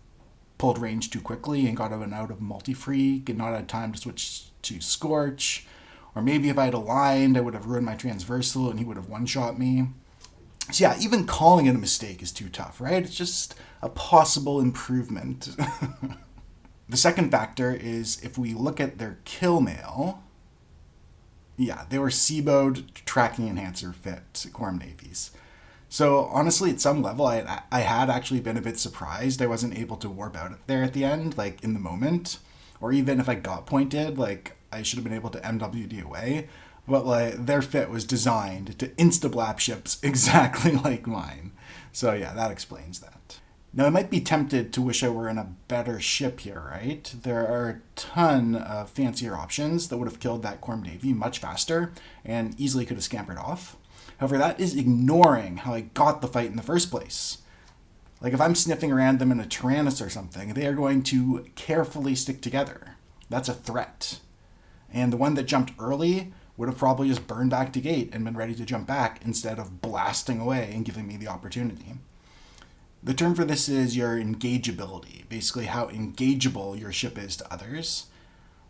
pulled range too quickly and got out of multi-freak and not had time to switch to Scorch. Or maybe if I had aligned, I would have ruined my transversal and he would have one-shot me. So yeah, even calling it a mistake is too tough, right? It's just a possible improvement. The second factor is if we look at their Killmail, yeah, they were Seaboed tracking enhancer fit Corm navies. So honestly, at some level, I had actually been a bit surprised I wasn't able to warp out there at the end, like in the moment. Or even if I got pointed, like I should have been able to MWD away. But like, their fit was designed to insta-blap ships exactly like mine. So yeah, that explains that. Now, I might be tempted to wish I were in a better ship here, right? There are a ton of fancier options that would have killed that Corm Navy much faster and easily could have scampered off. However, that is ignoring how I got the fight in the first place. Like, if I'm sniffing around them in a Tyrannus or something, they are going to carefully stick together. That's a threat. And the one that jumped early would have probably just burned back to gate and been ready to jump back instead of blasting away and giving me the opportunity. The term for this is your engageability, basically how engageable your ship is to others.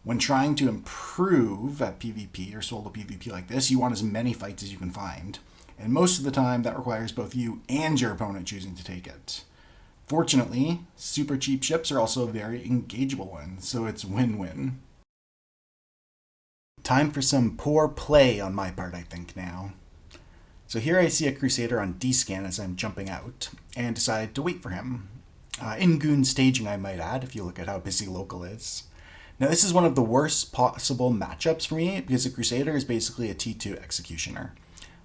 When trying to improve at PvP or solo PvP like this, you want as many fights as you can find. And most of the time, that requires both you and your opponent choosing to take it. Fortunately, super cheap ships are also very engageable ones, so it's win-win. Time for some poor play on my part, I think, now. So here I see a Crusader on D-scan as I'm jumping out, and decide to wait for him. In-goon staging, I might add, if you look at how busy local is. Now, this is one of the worst possible matchups for me, because the Crusader is basically a T2 executioner.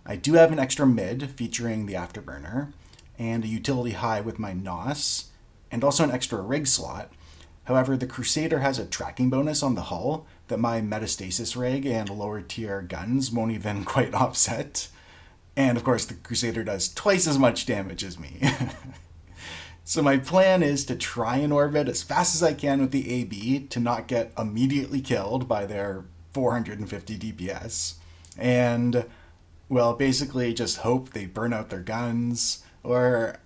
I do have an extra mid featuring the afterburner, and a utility high with my NOS, and also an extra rig slot. However, the Crusader has a tracking bonus on the hull that my metastasis rig and lower tier guns won't even quite offset. And of course, the Crusader does twice as much damage as me. So my plan is to try and orbit as fast as I can with the AB to not get immediately killed by their 450 DPS. And, well, basically just hope they burn out their guns, or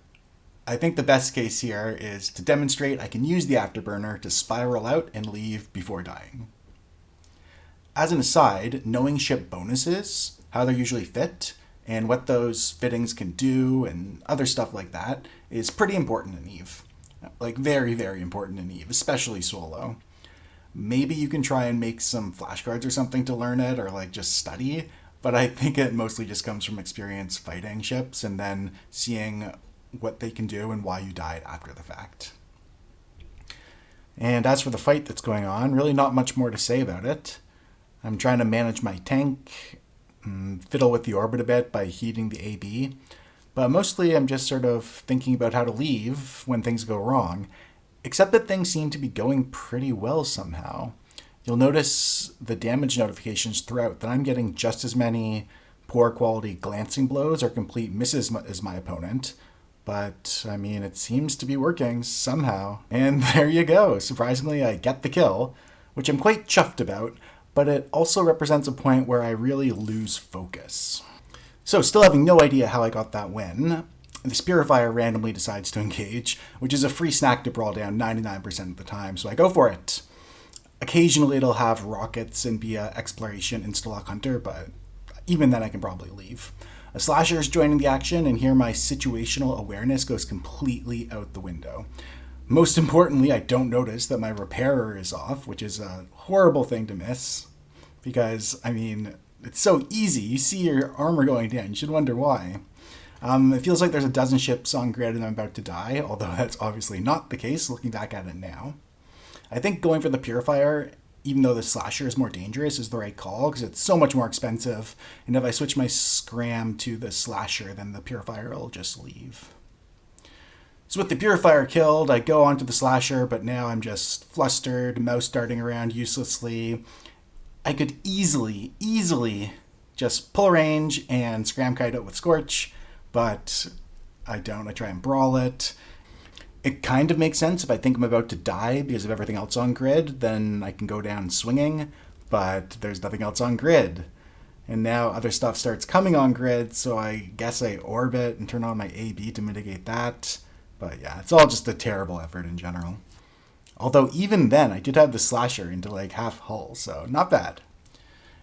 I think the best case here is to demonstrate I can use the afterburner to spiral out and leave before dying. As an aside, knowing ship bonuses, how they're usually fit, and what those fittings can do and other stuff like that is pretty important in EVE. Like, very, very important in EVE, especially solo. Maybe you can try and make some flashcards or something to learn it, or like just study, but I think it mostly just comes from experience fighting ships and then seeing what they can do and why you died after the fact. And as for the fight that's going on, really not much more to say about it. I'm trying to manage my tank, fiddle with the orbit a bit by heating the AB, but mostly I'm just sort of thinking about how to leave when things go wrong, except that things seem to be going pretty well somehow. You'll notice the damage notifications throughout that I'm getting just as many poor quality glancing blows or complete misses as my opponent, but I mean, it seems to be working somehow. And there you go, surprisingly I get the kill, which I'm quite chuffed about, but it also represents a point where I really lose focus. So, still having no idea how I got that win, the Spearfire randomly decides to engage, which is a free snack to brawl down 99% of the time, so I go for it. Occasionally it'll have rockets and be an exploration insta-lock hunter, but even then I can probably leave. A slasher is joining the action, and here my situational awareness goes completely out the window. Most importantly, I don't notice that my repairer is off, which is a horrible thing to miss. Because, I mean, it's so easy. You see your armor going down. You should wonder why. It feels like there's a dozen ships on grid and I'm about to die, although that's obviously not the case looking back at it now. I think going for the Purifier, even though the Slasher is more dangerous, is the right call because it's so much more expensive. And if I switch my Scram to the Slasher, then the Purifier will just leave. So with the Purifier killed, I go onto the Slasher, but now I'm just flustered, mouse darting around uselessly. I could easily just pull range and Scram Kite out with Scorch, but I don't. I try and Brawl it. It kind of makes sense if I think I'm about to die because of everything else on grid, then I can go down swinging, but there's nothing else on grid. And now other stuff starts coming on grid, so I guess I orbit and turn on my AB to mitigate that. But yeah, it's all just a terrible effort in general. Although even then, I did have the Slasher into like half hull, so not bad.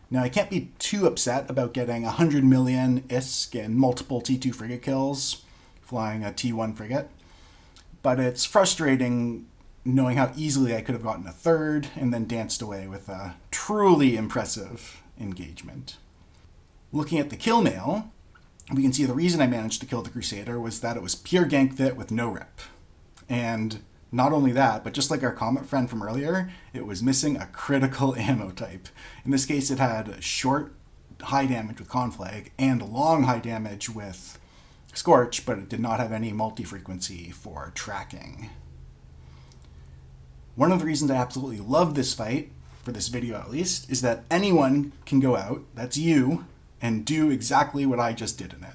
Now, I can't be too upset about getting 100 million ISK and multiple T2 frigate kills, flying a T1 frigate. But it's frustrating knowing how easily I could have gotten a third and then danced away with a truly impressive engagement. Looking at the Killmail, we can see the reason I managed to kill the Crusader was that it was pure gank fit with no rep. And not only that, but just like our Comet friend from earlier, it was missing a critical ammo type. In this case, it had short high damage with Conflag and long high damage with Scorch, but it did not have any multi-frequency for tracking. One of the reasons I absolutely love this fight, for this video at least, is that anyone can go out, that's you, and do exactly what I just did in it.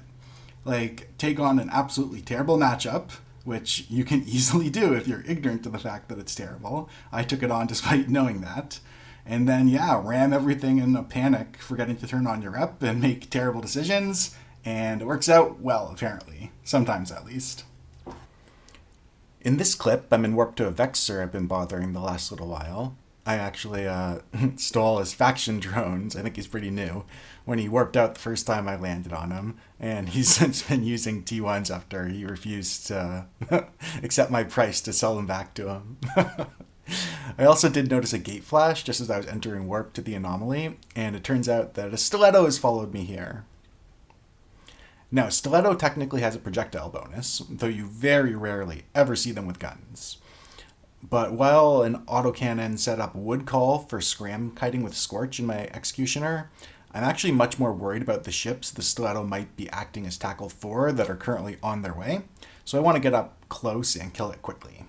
Like, take on an absolutely terrible matchup, which you can easily do if you're ignorant of the fact that it's terrible. I took it on despite knowing that. And then, yeah, ram everything in a panic, forgetting to turn on your rep and make terrible decisions. And it works out well, apparently. Sometimes, at least. In this clip, I'm in warp to a Vexor I've been bothering the last little while. I actually stole his faction drones. I think he's pretty new. When he warped out the first time I landed on him. And he's since been using T1s after he refused to accept my price to sell them back to him. I also did notice a gate flash just as I was entering warp to the anomaly. And it turns out that a Stiletto has followed me here. Now, Stiletto technically has a projectile bonus, though you very rarely ever see them with guns. But while an autocannon setup would call for Scram Kiting with Scorch in my Executioner, I'm actually much more worried about the ships the Stiletto might be acting as tackle for that are currently on their way, so I want to get up close and kill it quickly.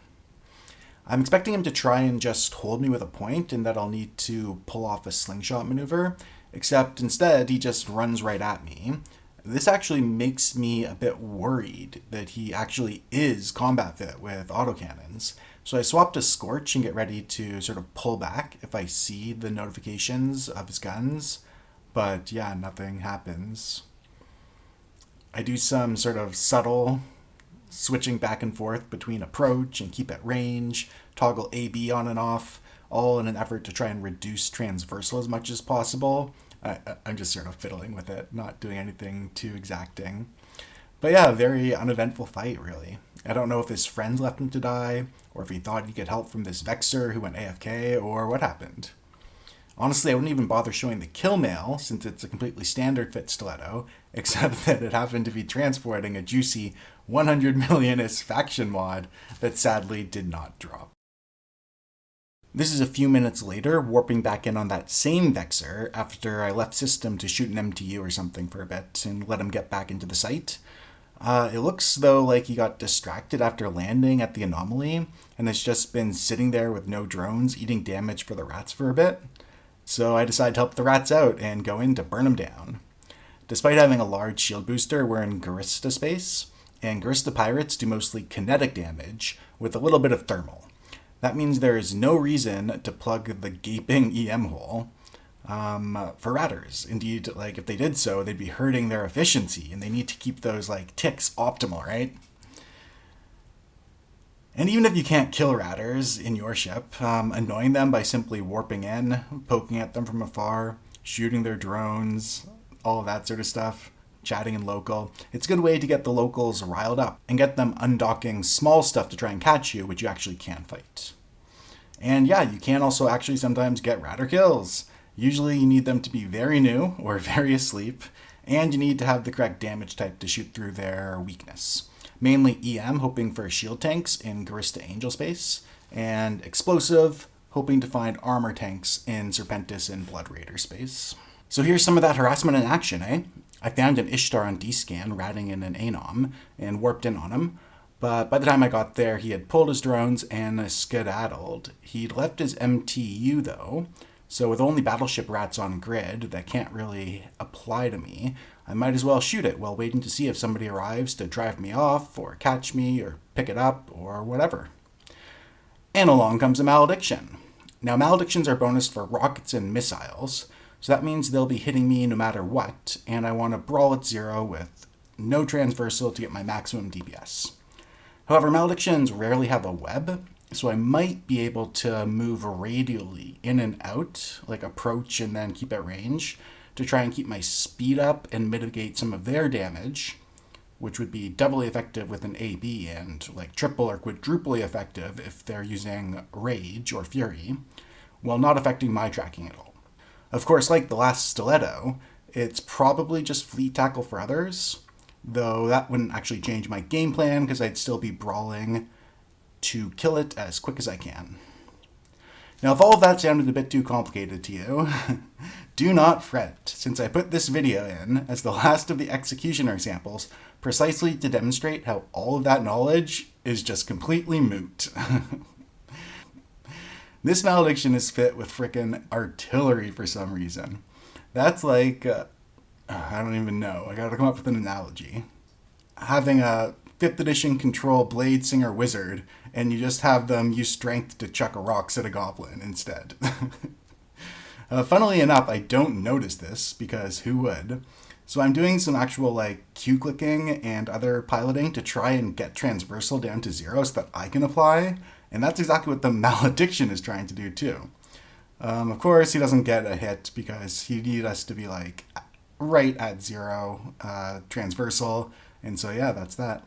I'm expecting him to try and just hold me with a point and that I'll need to pull off a slingshot maneuver, except instead he just runs right at me. This actually makes me a bit worried that he actually is combat fit with autocannons. So I swap to Scorch and get ready to sort of pull back if I see the notifications of his guns. But yeah, nothing happens. I do some sort of subtle switching back and forth between approach and keep at range, toggle AB on and off, all in an effort to try and reduce transversal as much as possible. I'm just sort of fiddling with it, not doing anything too exacting. But yeah, a very uneventful fight, really. I don't know if his friends left him to die, or if he thought he'd get help from this Vexor who went AFK, or what happened. Honestly, I wouldn't even bother showing the Killmail, since it's a completely standard fit Stiletto, except that it happened to be transporting a juicy 100 millionist faction mod that sadly did not drop. This is a few minutes later, warping back in on that same Vexor after I left system to shoot an MTU or something for a bit and let him get back into the site. It looks though like he got distracted after landing at the anomaly and has just been sitting there with no drones eating damage for the rats for a bit. So I decided to help the rats out and go in to burn them down. Despite having a large shield booster, we're in Garista space, and Garista pirates do mostly kinetic damage with a little bit of thermal. That means there is no reason to plug the gaping EM hole for ratters. Indeed, like if they did so, they'd be hurting their efficiency, and they need to keep those like ticks optimal, right? And even if you can't kill ratters in your ship, annoying them by simply warping in, poking at them from afar, shooting their drones, all of that sort of stuff, chatting in local. It's a good way to get the locals riled up and get them undocking small stuff to try and catch you, which you actually can fight. And yeah, you can also actually sometimes get ratter kills. Usually you need them to be very new or very asleep, and you need to have the correct damage type to shoot through their weakness. Mainly EM, hoping for shield tanks in Garista Angel space, and Explosive, hoping to find armor tanks in Serpentis and Blood Raider space. So here's some of that harassment in action, eh? I found an Ishtar on D-scan ratting in an Anom and warped in on him, but by the time I got there, he had pulled his drones and skedaddled. He'd left his MTU though, so with only battleship rats on grid that can't really apply to me, I might as well shoot it while waiting to see if somebody arrives to drive me off or catch me or pick it up or whatever. And along comes a Malediction. Now Maledictions are bonus for rockets and missiles, so that means they'll be hitting me no matter what, and I want to brawl at 0 with no transversal to get my maximum DPS. However, Maledictions rarely have a web, so I might be able to move radially in and out, like approach and then keep at range, to try and keep my speed up and mitigate some of their damage, which would be doubly effective with an AB and like triple or quadruply effective if they're using Rage or Fury, while not affecting my tracking at all. Of course, like the last Stiletto, it's probably just fleet tackle for others, though that wouldn't actually change my game plan because I'd still be brawling to kill it as quick as I can. Now, if all of that sounded a bit too complicated to you, do not fret, since I put this video in as the last of the Executioner examples precisely to demonstrate how all of that knowledge is just completely moot. This Malediction is fit with frickin' artillery for some reason. That's like, I don't even know, I gotta come up with an analogy. Having a 5th edition control Blade Singer Wizard, and you just have them use strength to chuck rocks at a goblin instead. Funnily enough, I don't notice this, because who would? So I'm doing some actual like Q clicking and other piloting to try and get transversal down to 0 so that I can apply, and that's exactly what the Malediction is trying to do too. Of course, he doesn't get a hit because he needs us to be like right at 0 transversal, and so yeah, that's that.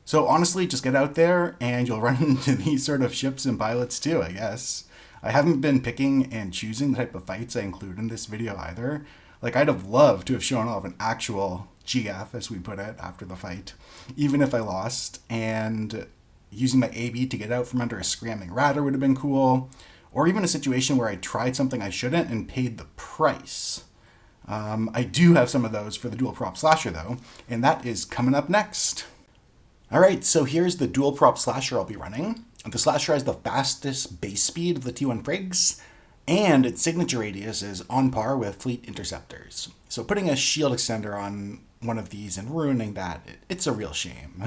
So honestly, just get out there and you'll run into these sort of ships and pilots too, I guess. I haven't been picking and choosing the type of fights I include in this video either. Like, I'd have loved to have shown off an actual GF, as we put it, after the fight, even if I lost, and using my AB to get out from under a scramming radar would have been cool, or even a situation where I tried something I shouldn't and paid the price. I do have some of those for the dual prop slasher though, and that is coming up next. Alright, so here's the dual prop slasher I'll be running. The slasher has the fastest base speed of the T1 frigs, and its signature radius is on par with fleet interceptors. So putting a shield extender on one of these and ruining that, it's a real shame.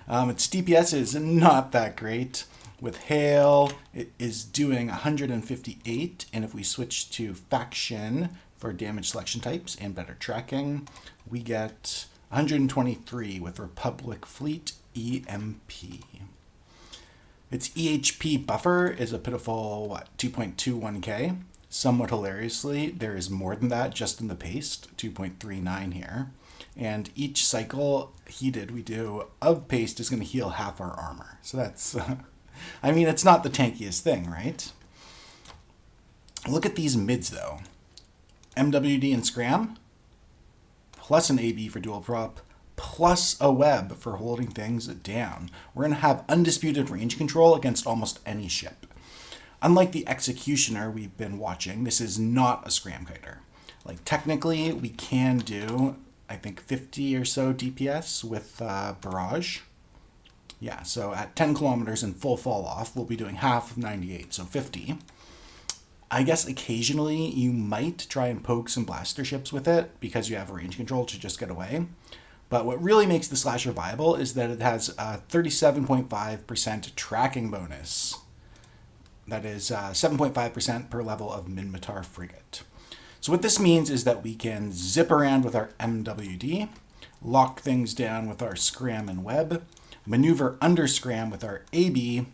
Its DPS is not that great. With hail, it is doing 158, and if we switch to faction for damage selection types and better tracking, we get 123 with Republic Fleet EMP. Its EHP buffer is a pitiful, 2.21k. Somewhat hilariously, there is more than that just in the paste, 2.39 here. And each cycle heated we do of paste is going to heal half our armor. So that's, I mean, it's not the tankiest thing, right? Look at these mids though. MWD and Scram, plus an AB for dual prop, plus a web for holding things down. We're going to have undisputed range control against almost any ship. Unlike the Executioner we've been watching, this is not a Scram Kiter. Like, technically, we can do, I think, 50 or so DPS with Barrage. Yeah, so at 10 kilometers and full fall off, we'll be doing half of 98, so 50. I guess occasionally you might try and poke some blaster ships with it because you have range control to just get away. But what really makes the slasher viable is that it has a 37.5% tracking bonus. That is 7.5% per level of Minmatar frigate. So what this means is that we can zip around with our MWD, lock things down with our Scram and Web, maneuver under Scram with our AB,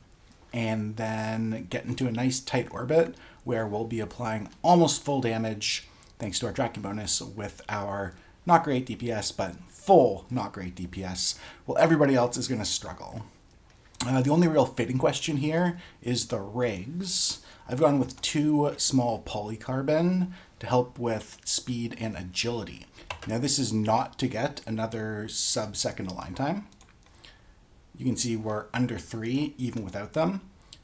and then get into a nice tight orbit where we'll be applying almost full damage thanks to our tracking bonus with our not great DPS, but full not great DPS, while everybody else is going to struggle. The only real fitting question here is the rigs. I've gone with 2 small polycarbon to help with speed and agility. Now this is not to get another sub-second align time. You can see we're under 3 even without them.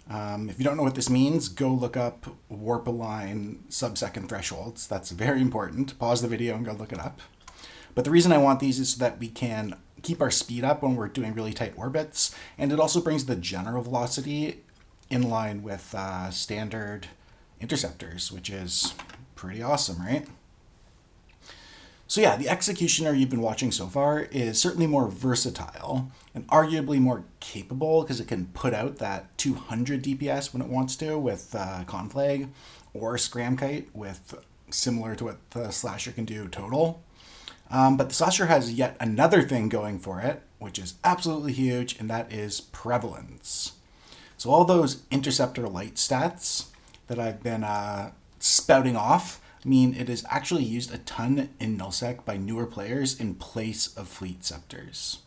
If you don't know what this means, go look up warp align sub-second thresholds. That's very important. Pause the video and go look it up. But the reason I want these is so that we can keep our speed up when we're doing really tight orbits, and it also brings the general velocity in line with standard interceptors, which is pretty awesome, right? So yeah, the Executioner you've been watching so far is certainly more versatile and arguably more capable because it can put out that 200 DPS when it wants to with Conflag, or Scram Kite with similar to what the Slasher can do total. But the Slasher has yet another thing going for it, which is absolutely huge, and that is prevalence. So all those interceptor light stats that I've been spouting off mean it is actually used a ton in Nullsec by newer players in place of fleet scepters.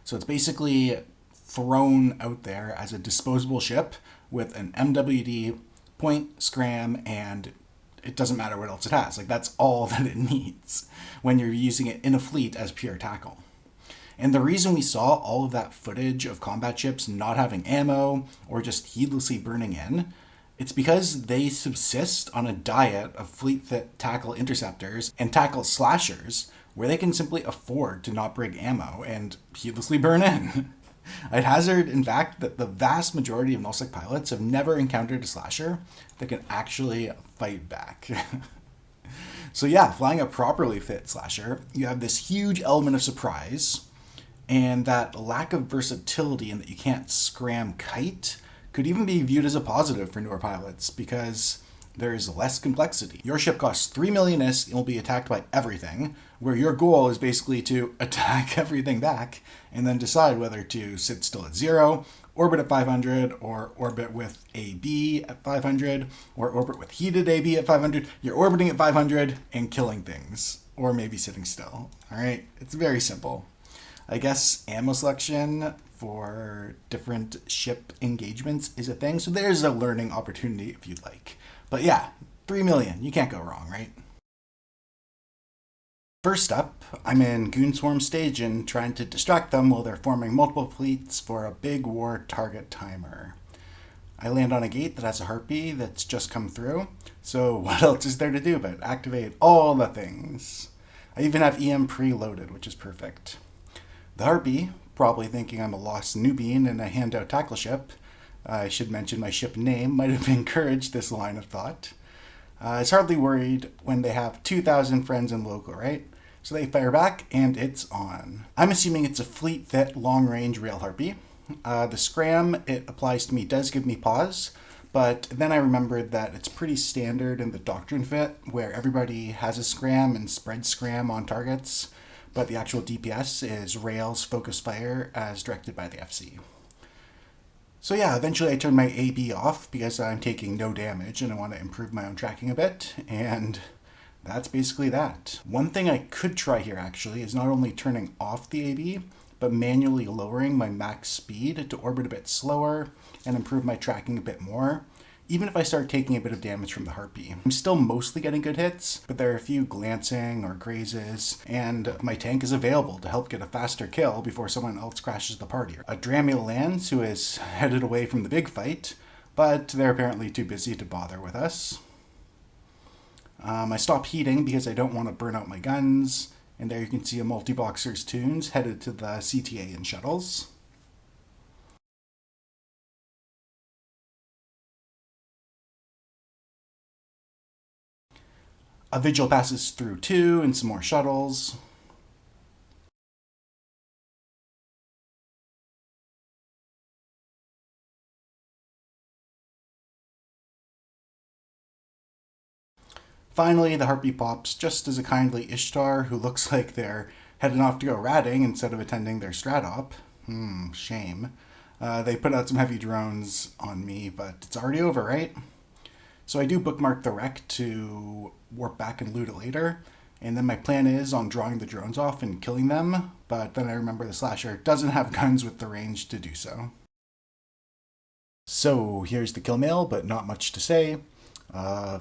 So it's basically thrown out there as a disposable ship with an MWD, point, Scram, and it doesn't matter what else it has. Like, that's all that it needs when you're using it in a fleet as pure tackle. And the reason we saw all of that footage of combat ships not having ammo or just heedlessly burning in It's because they subsist on a diet of fleet-fit tackle interceptors and tackle slashers where they can simply afford to not bring ammo and heedlessly burn in. I'd hazard, in fact, that the vast majority of Nullsec pilots have never encountered a slasher that can actually fight back. So yeah, flying a properly fit slasher, you have this huge element of surprise, and that lack of versatility in that you can't scram kite could even be viewed as a positive for newer pilots because there's less complexity. Your ship costs 3 million ISK and will be attacked by everything, where your goal is basically to attack everything back and then decide whether to sit still at 0, orbit at 500, or orbit with AB at 500, or orbit with heated AB at 500. You're orbiting at 500 and killing things, or maybe sitting still. All right, it's very simple. I guess ammo selection for different ship engagements is a thing, so there's a learning opportunity if you'd like. But yeah, 3 million, you can't go wrong, right? First up, I'm in Goon Swarm stage and trying to distract them while they're forming multiple fleets for a big war target timer. I land on a gate that has a Harpy that's just come through, so what else is there to do but activate all the things? I even have EM preloaded, which is perfect. The Harpy, probably thinking I'm a lost newbie in a handout tackle ship, I should mention my ship name might have encouraged this line of thought. Is hardly worried when they have 2,000 friends in local, right? So they fire back, and it's on. I'm assuming it's a fleet-fit long-range rail Harpy. The scram it applies to me does give me pause, but then I remembered that it's pretty standard in the doctrine fit, where everybody has a scram and spreads scram on targets, but the actual DPS is rails focus fire as directed by the FC. So yeah, eventually I turned my AB off because I'm taking no damage and I want to improve my own tracking a bit, and that's basically that. One thing I could try here actually is not only turning off the AB, but manually lowering my max speed to orbit a bit slower and improve my tracking a bit more, even if I start taking a bit of damage from the Harpy. I'm still mostly getting good hits, but there are a few glancing or grazes, and my tank is available to help get a faster kill before someone else crashes the party. A Dramiel lands who is headed away from the big fight, but they're apparently too busy to bother with us. I stop heating because I don't want to burn out my guns, and there you can see a multi-boxer's tunes headed to the CTA and shuttles. A Vigil passes through too, and some more shuttles. Finally, the Harpy pops just as a kindly Ishtar who looks like they're heading off to go ratting instead of attending their strat-op. Shame. They put out some heavy drones on me, but it's already over, right? So I do bookmark the wreck to warp back and loot it later, and then my plan is on drawing the drones off and killing them, but then I remember the slasher doesn't have guns with the range to do so. So here's the Killmail, but not much to say.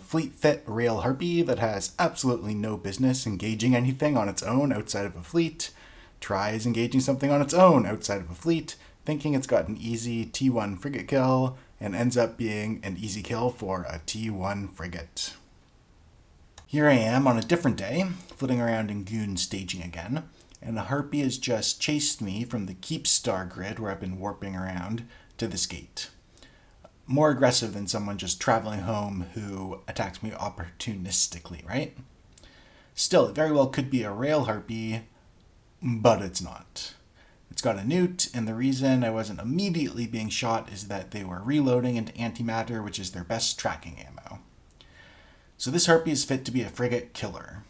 Fleet-fit rail Harpy that has absolutely no business engaging anything on its own outside of a fleet, tries engaging something on its own outside of a fleet, thinking it's got an easy T1 frigate kill, and ends up being an easy kill for a T1 frigate. Here I am on a different day, flitting around in Goon staging again, and a Harpy has just chased me from the Keep Star grid where I've been warping around to this gate. More aggressive than someone just traveling home who attacks me opportunistically, right? Still, it very well could be a rail Harpy, but it's not. It's got a newt, and the reason I wasn't immediately being shot is that they were reloading into antimatter, which is their best tracking ammo. So this Harpy is fit to be a frigate killer.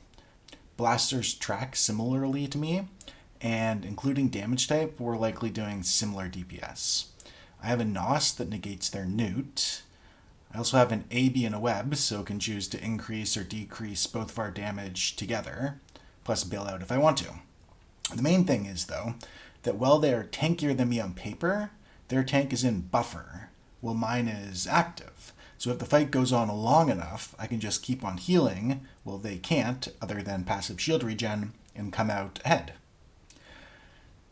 Blasters track similarly to me, and including damage type, we're likely doing similar DPS. I have a NOS that negates their newt. I also have an AB and a web, so can choose to increase or decrease both of our damage together, plus bail out if I want to. The main thing is, though, that while they are tankier than me on paper, their tank is in buffer, while mine is active. So if the fight goes on long enough, I can just keep on healing, while they can't, other than passive shield regen, and come out ahead.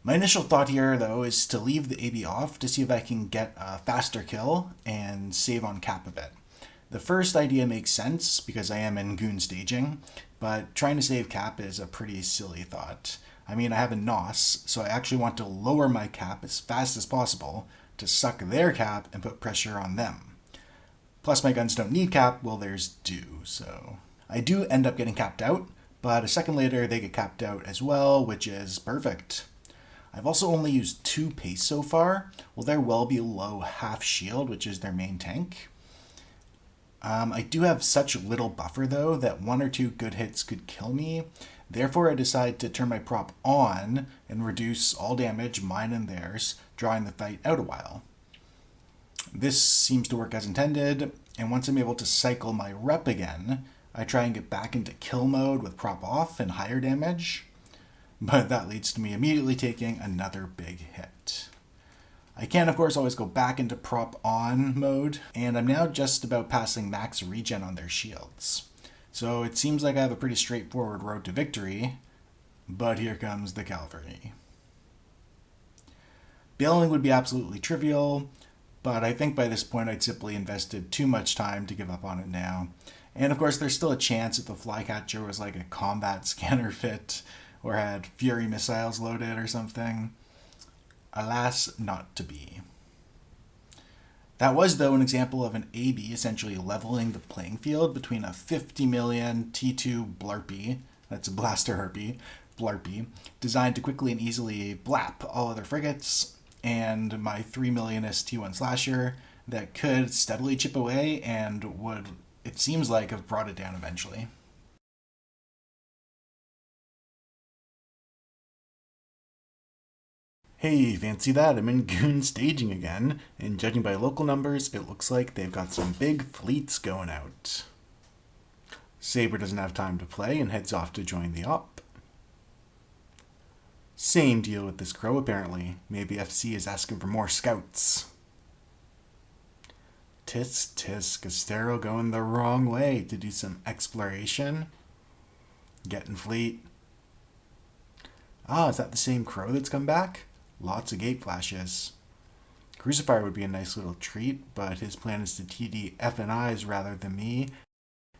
My initial thought here, though, is to leave the AB off to see if I can get a faster kill and save on cap a bit. The first idea makes sense because I am in goon staging, but trying to save cap is a pretty silly thought. I mean, I have a NOS, so I actually want to lower my cap as fast as possible to suck their cap and put pressure on them. Plus, my guns don't need cap, well, theirs do, so... I do end up getting capped out, but a second later they get capped out as well, which is perfect. I've also only used 2 pace so far. Well, they're well below half shield, which is their main tank. I do have such little buffer, though, that 1 or 2 good hits could kill me. Therefore, I decide to turn my prop on and reduce all damage, mine and theirs, drawing the fight out a while. This seems to work as intended, and once I'm able to cycle my rep again, I try and get back into kill mode with prop off and higher damage, but that leads to me immediately taking another big hit. I can, of course, always go back into prop on mode, and I'm now just about passing max regen on their shields. So it seems like I have a pretty straightforward road to victory, but here comes the cavalry. Bailing would be absolutely trivial, but I think by this point I'd simply invested too much time to give up on it now. And of course there's still a chance if the flycatcher was like a combat scanner fit, or had Fury missiles loaded or something. Alas, not to be. That was, though, an example of an AB essentially leveling the playing field between a 50 million T2 Blarpy, that's a blaster Harpy, Blarpy, designed to quickly and easily blap all other frigates, and my 3 millionist T1 Slasher that could steadily chip away and would, it seems like, have brought it down eventually. Hey, fancy that, I'm in goon staging again, and judging by local numbers, it looks like they've got some big fleets going out. Saber doesn't have time to play and heads off to join the op. Same deal with this crow apparently, maybe FC is asking for more scouts. Tisk tisk, Kestrel going the wrong way to do some exploration. Getting fleet. Ah, is that the same crow that's come back? Lots of gate flashes. Crucifier would be a nice little treat, but his plan is to TD FNIs rather than me.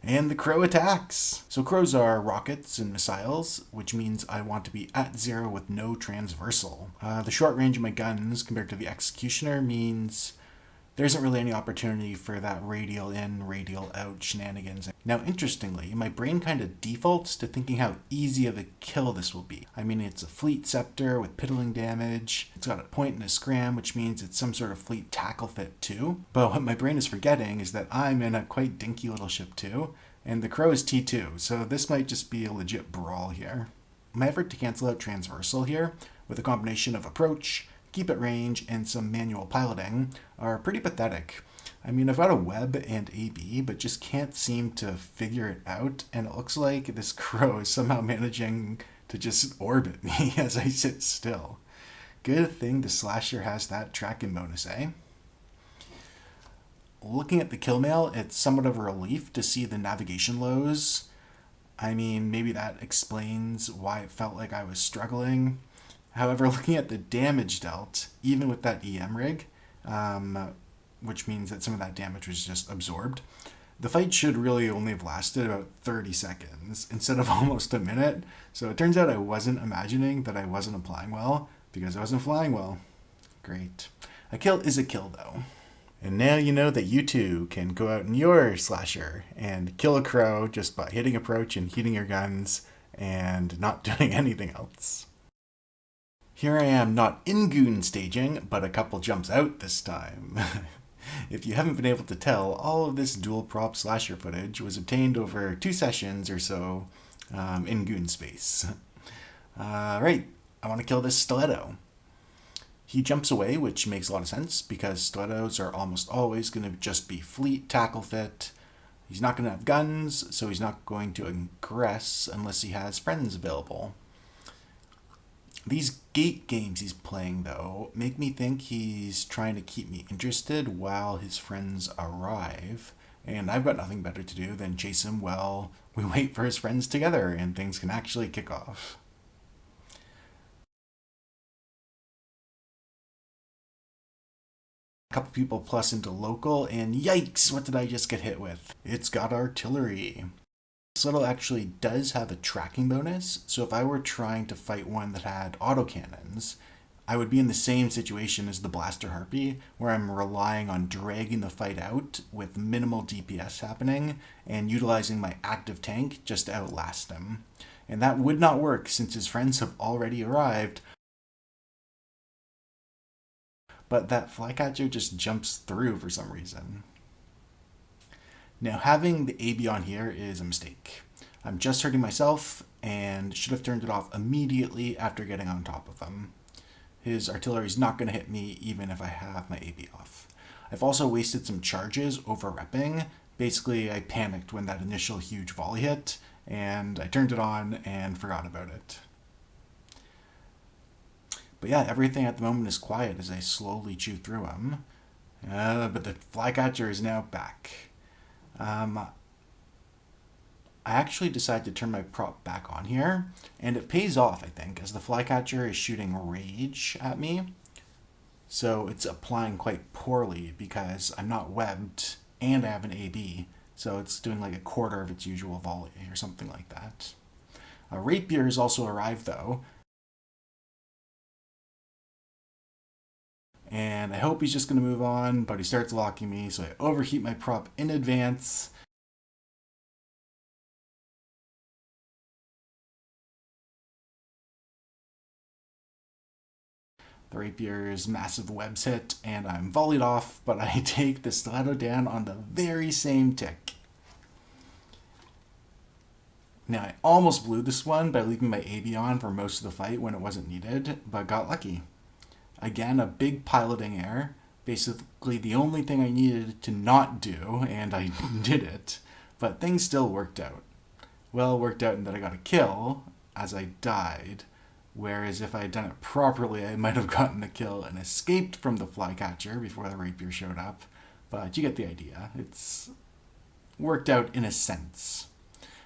And the crow attacks! So crows are rockets and missiles, which means I want to be at 0 with no transversal. The short range of my guns compared to the executioner means there isn't really any opportunity for that radial in, radial out shenanigans. Now, interestingly, my brain kind of defaults to thinking how easy of a kill this will be. I mean, it's a fleet scepter with piddling damage. It's got a point and a scram, which means it's some sort of fleet tackle fit too. But what my brain is forgetting is that I'm in a quite dinky little ship too, and the crow is T2, so this might just be a legit brawl here. My effort to cancel out transversal here, with a combination of approach, keep at range, and some manual piloting, are pretty pathetic. I mean, I've got a web and AB, but just can't seem to figure it out, and it looks like this crow is somehow managing to just orbit me as I sit still. Good thing the Slasher has that tracking bonus, eh? Looking at the Killmail, it's somewhat of a relief to see the navigation lows. I mean, maybe that explains why it felt like I was struggling. However, looking at the damage dealt, even with that EM rig, which means that some of that damage was just absorbed, the fight should really only have lasted about 30 seconds instead of almost a minute. So it turns out I wasn't imagining that I wasn't applying well because I wasn't flying well. Great. A kill is a kill, though. And now you know that you too can go out in your Slasher and kill a crow just by hitting approach and heating your guns and not doing anything else. Here I am not in goon staging, but a couple jumps out this time. If you haven't been able to tell, all of this dual prop Slasher footage was obtained over 2 sessions or so in goon space. Right, I want to kill this Stiletto. He jumps away, which makes a lot of sense because Stilettos are almost always going to just be fleet tackle fit. He's not going to have guns, so he's not going to aggress unless he has friends available. These gate games he's playing, though, make me think he's trying to keep me interested while his friends arrive, and I've got nothing better to do than chase him while we wait for his friends together and things can actually kick off. couple people plus into local, and yikes, what did I just get hit with? It's got artillery. Stiletto actually does have a tracking bonus, so if I were trying to fight one that had autocannons, I would be in the same situation as the Blaster Harpy, where I'm relying on dragging the fight out with minimal DPS happening and utilizing my active tank just to outlast him. And that would not work since his friends have already arrived. But that flycatcher just jumps through for some reason. Now, having the AB on here is a mistake. I'm just hurting myself and should have turned it off immediately after getting on top of him. His artillery is not going to hit me even if I have my AB off. I've also wasted some charges over repping. Basically, I panicked when that initial huge volley hit, and I turned it on and forgot about it. But yeah, everything at the moment is quiet as I slowly chew through him. But the flycatcher is now back. I actually decided to turn my prop back on here, and it pays off, I think, as the flycatcher is shooting rage at me. So it's applying quite poorly because I'm not webbed and I have an AB, so it's doing like a quarter of its usual volley or something like that. A rapier has also arrived though, and I hope he's just going to move on, but he starts locking me, so I overheat my prop in advance. The rapier's massive webs hit, and I'm volleyed off, but I take the stiletto down on the very same tick. Now, I almost blew this one by leaving my AB on for most of the fight when it wasn't needed, but got lucky. Again, a big piloting error. Basically the only thing I needed to not do, and I did it, but things still worked out. Well, it worked out in that I got a kill as I died, whereas if I had done it properly, I might have gotten the kill and escaped from the flycatcher before the rapier showed up, but you get the idea. It's worked out in a sense.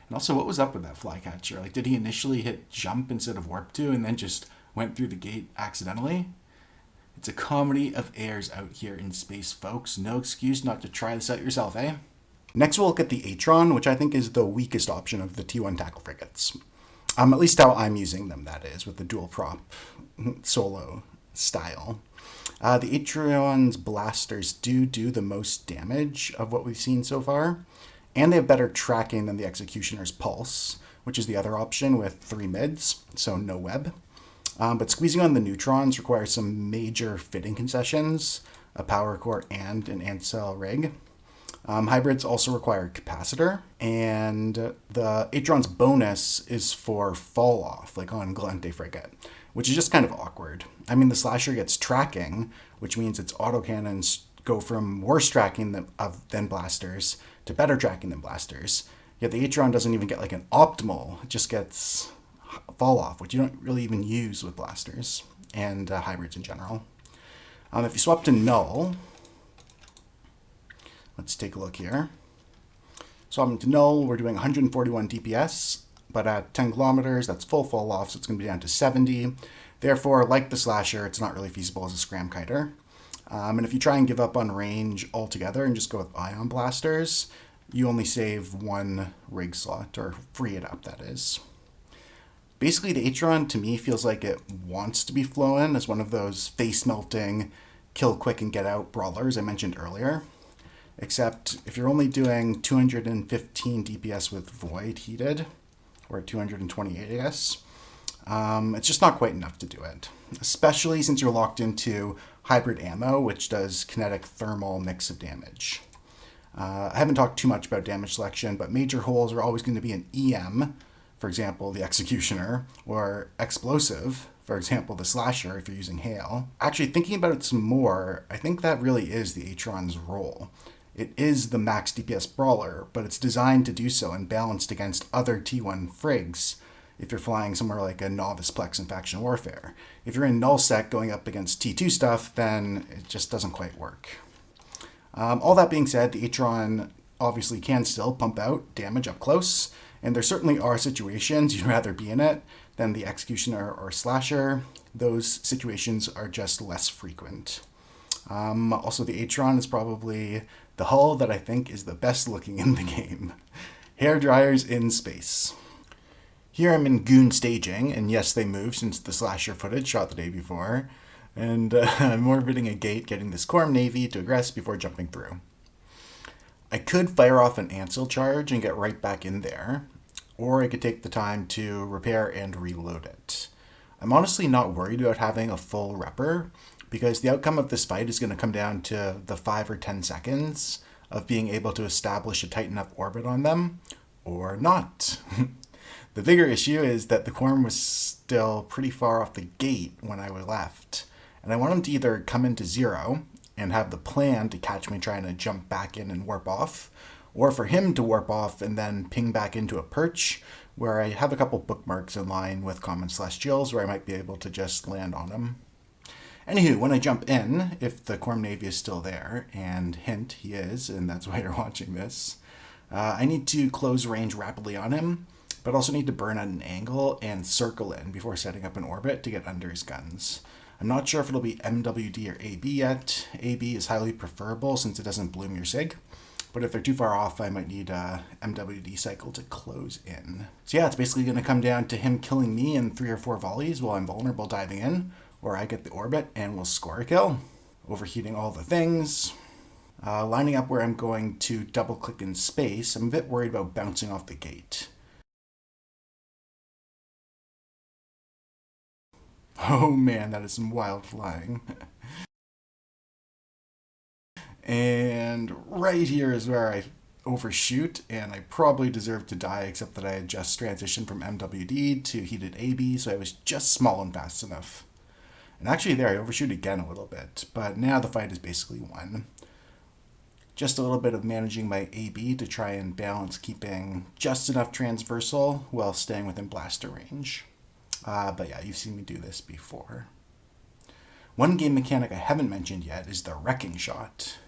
And also, what was up with that flycatcher? Like, did he initially hit jump instead of warp 2 and then just went through the gate accidentally? It's a comedy of errors out here in space, folks. No excuse not to try this out yourself, eh? Next, we'll look at the Atron, which I think is the weakest option of the T1 tackle frigates. At least how I'm using them, that is, with the dual prop solo style. The Atron's blasters do the most damage of what we've seen so far, and they have better tracking than the Executioner's Pulse, which is the other option with 3 mids, so no web. But squeezing on the neutrons requires some major fitting concessions, a power core and an ancel rig. Hybrids also require capacitor, and the Atron's bonus is for fall off, like on Galente Frigate, which is just kind of awkward. I mean, the slasher gets tracking, which means its autocannons go from worse tracking than blasters to better tracking than blasters. Yet the Atron doesn't even get like an optimal, it just gets fall off, which you don't really even use with blasters and hybrids in general. If you swap to null, let's take a look here. Swapping to null, we're doing 141 DPS, but at 10 kilometers, that's full fall off, so it's going to be down to 70. Therefore, like the slasher, it's not really feasible as a Scram Kiter. And if you try and give up on range altogether and just go with ion blasters, you only save 1 rig slot, or free it up, that is. Basically, the Atron, to me, feels like it wants to be flown as one of those face-melting, kill quick and get out brawlers I mentioned earlier. Except if you're only doing 215 DPS with Void heated, or 228, I guess, it's just not quite enough to do it. Especially since you're locked into hybrid ammo, which does kinetic thermal mix of damage. I haven't talked too much about damage selection, but major holes are always going to be an EM, for example, the Executioner, or explosive, for example, the Slasher, if you're using Hail. Actually, thinking about it some more, I think that really is the Atron's role. It is the max DPS brawler, but it's designed to do so and balanced against other T1 frigs if you're flying somewhere like a Novice Plex in Faction Warfare. If you're in Nullsec going up against T2 stuff, then it just doesn't quite work. All that being said, the Atron obviously can still pump out damage up close, and there certainly are situations you'd rather be in it than the Executioner or Slasher. Those situations are just less frequent. Also, the Atron is probably the hull that I think is the best looking in the game. Hair dryers in space. Here I'm in goon staging, and yes, they move since the slasher footage shot the day before. And I'm orbiting a gate, getting this Corm Navy to aggress before jumping through. I could fire off an Ansel charge and get right back in there, or I could take the time to repair and reload it. I'm honestly not worried about having a full repper, because the outcome of this fight is going to come down to the 5 or 10 seconds of being able to establish a tight enough orbit on them, or not. The bigger issue is that the Corm was still pretty far off the gate when I left, and I want him to either come into 0 and have the plan to catch me trying to jump back in and warp off, or for him to warp off and then ping back into a perch where I have a couple bookmarks in line with common celestials where I might be able to just land on him. Anywho, when I jump in, if the Corm Navy is still there, and hint, he is, and that's why you're watching this, I need to close range rapidly on him, but also need to burn at an angle and circle in before setting up an orbit to get under his guns. I'm not sure if it'll be MWD or AB yet. AB is highly preferable since it doesn't bloom your sig, but if they're too far off, I might need a MWD cycle to close in. So yeah, it's basically going to come down to him killing me in 3 or 4 volleys while I'm vulnerable diving in, or I get the orbit and we'll score a kill. Overheating all the things. Lining up where I'm going to double click in space, I'm a bit worried about bouncing off the gate. Oh man, that is some wild flying. And right here is where I overshoot, and I probably deserve to die, except that I had just transitioned from MWD to heated AB, so I was just small and fast enough. And actually there I overshoot again a little bit, but now the fight is basically won. Just a little bit of managing my AB to try and balance keeping just enough transversal while staying within blaster range. But yeah, you've seen me do this before. One game mechanic I haven't mentioned yet is the wrecking shot.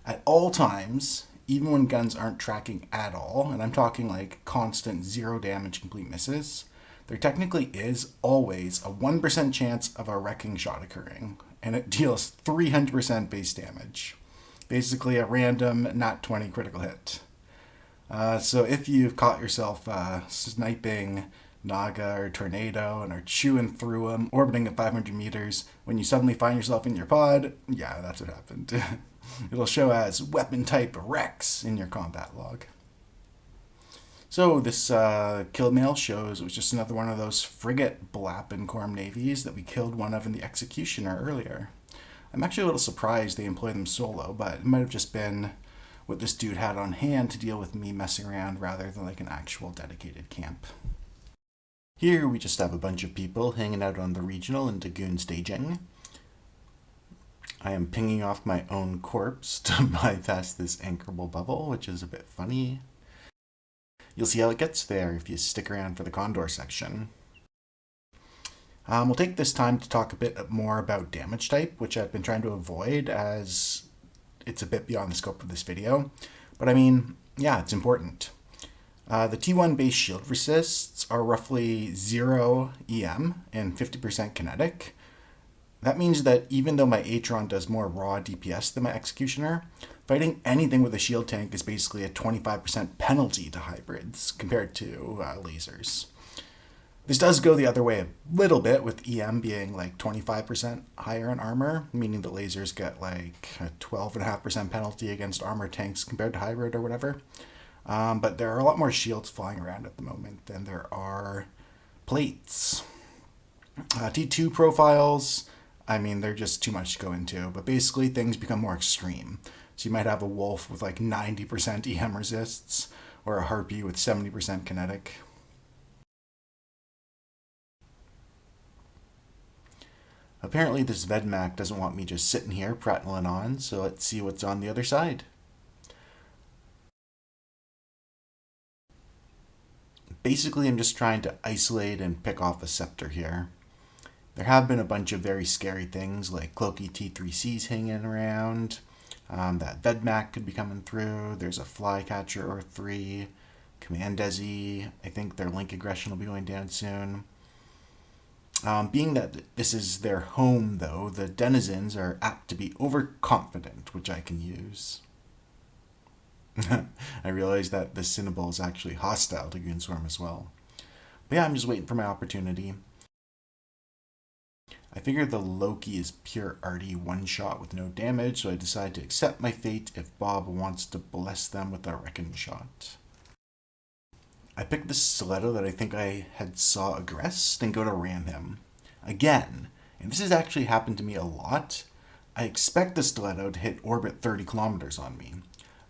At all times, even when guns aren't tracking at all, and I'm talking like constant 0 damage complete misses, there technically is always a 1% chance of a wrecking shot occurring, and it deals 300% base damage. Basically a random nat 20 critical hit. So if you've caught yourself sniping Naga or Tornado and are chewing through them, orbiting at 500 meters, when you suddenly find yourself in your pod, yeah, that's what happened. It'll show as weapon type Rex in your combat log. So this Killmails shows it was just another one of those frigate blapping Corm navies that we killed one of in the Executioner earlier. I'm actually a little surprised they employ them solo, but it might have just been what this dude had on hand to deal with me messing around rather than like an actual dedicated camp. Here we just have a bunch of people hanging out on the regional in Dagoon staging. I am pinging off my own corpse to bypass this anchorable bubble, which is a bit funny. You'll see how it gets there if you stick around for the Condor section. We'll take this time to talk a bit more about damage type, which I've been trying to avoid as it's a bit beyond the scope of this video. But I mean, yeah, it's important. The T1 base shield resists are roughly 0 EM and 50% kinetic. That means that even though my Atron does more raw DPS than my Executioner, fighting anything with a shield tank is basically a 25% penalty to hybrids compared to lasers. This does go the other way a little bit, with EM being like 25% higher in armor, meaning that lasers get like a 12.5% penalty against armor tanks compared to hybrid or whatever. But there are a lot more shields flying around at the moment than there are plates. T2 profiles, I mean, they're just too much to go into, but basically things become more extreme. So you might have a wolf with like 90% EM resists, or a harpy with 70% kinetic. Apparently this Vedmak doesn't want me just sitting here prattling on, so let's see what's on the other side. Basically, I'm just trying to isolate and pick off a scepter here. There have been a bunch of very scary things like cloaky T3Cs hanging around. That Vedmak could be coming through. There's a Flycatcher or 3. Command Desi. I think their link aggression will be going down soon. Being that this is their home, though, the denizens are apt to be overconfident, which I can use. I realize that the Cynabal is actually hostile to Goonswarm as well. But yeah, I'm just waiting for my opportunity. I figured the Loki is pure arty one-shot with no damage, so I decide to accept my fate if Bob wants to bless them with a Reckon shot. I picked the Stiletto that I think I had saw aggressed and go to ram him. Again, and this has actually happened to me a lot, I expect the Stiletto to hit orbit 30 kilometers on me.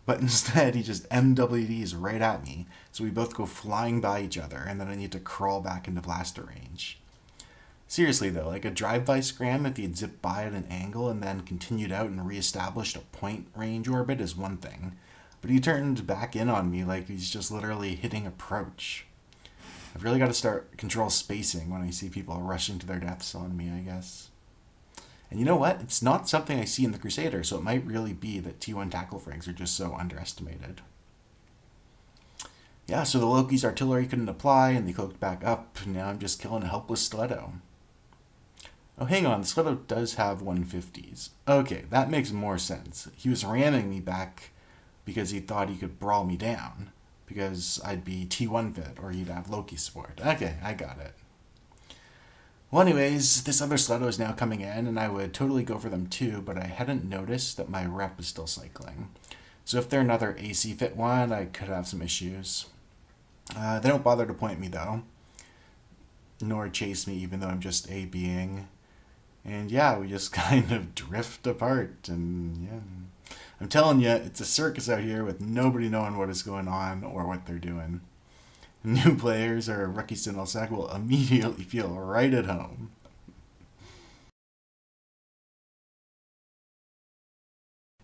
But instead, he just MWDs right at me, so we both go flying by each other, and then I need to crawl back into blaster range. Seriously though, like a drive-by scram, if he'd zipped by at an angle and then continued out and re-established a point range orbit is one thing, but he turned back in on me like he's just literally hitting approach. I've really got to start control spacing when I see people rushing to their deaths on me, I guess. And you know what? It's not something I see in the Crusader, so it might really be that T1 tackle frags are just so underestimated. Yeah, so the Loki's artillery couldn't apply, and they cloaked back up. Now I'm just killing a helpless Stiletto. Oh, hang on, the Stiletto does have 150s. Okay, that makes more sense. He was ramming me back because he thought he could brawl me down, because I'd be T1 fit, or he'd have Loki support. Okay, I got it. Well, anyways, this other Stiletto is now coming in, and I would totally go for them too, but I hadn't noticed that my rep is still cycling. So if they're another AC fit one, I could have some issues. They don't bother to point me, though, nor chase me, even though I'm just A-being. And yeah, we just kind of drift apart, and yeah. I'm telling you, it's a circus out here with nobody knowing what is going on or what they're doing. New players or rookies to Nullsec will immediately feel right at home.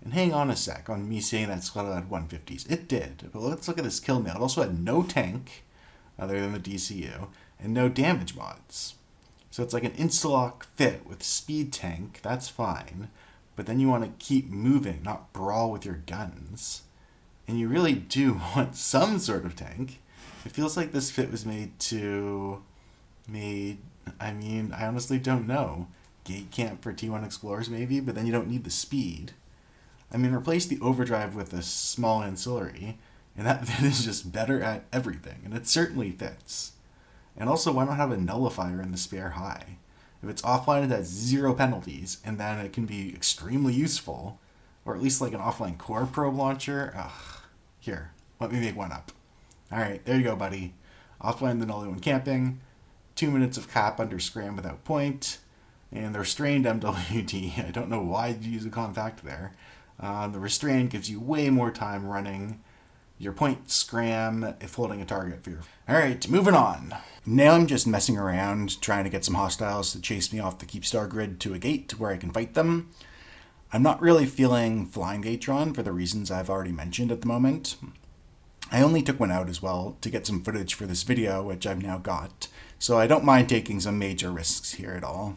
And hang on a sec on me saying that Stiletto had 150s. It did, but let's look at this Killmail. It also had no tank, other than the DCU, and no damage mods. So it's like an insta-lock fit with speed tank, that's fine, but then you want to keep moving, not brawl with your guns. And you really do want some sort of tank. It feels like this fit was I honestly don't know. Gate camp for T1 Explorers maybe, but then you don't need the speed. Replace the overdrive with a small ancillary, and that fit is just better at everything, and it certainly fits. And also, why not have a nullifier in the spare high? If it's offline, it has 0 penalties, and then it can be extremely useful, or at least like an offline core probe launcher. Here, let me make one up. Alright, there you go, buddy. Offline the nully when camping, 2 minutes of cap under scram without point, and the restrained MWD. I don't know why you use a compact there. The restrained gives you way more time running your point scram if holding a target for your... Alright, moving on. Now I'm just messing around, trying to get some hostiles to chase me off the Keepstar grid to a gate where I can fight them. I'm not really feeling flying the Atron for the reasons I've already mentioned at the moment. I only took one out as well to get some footage for this video, which I've now got, so I don't mind taking some major risks here at all.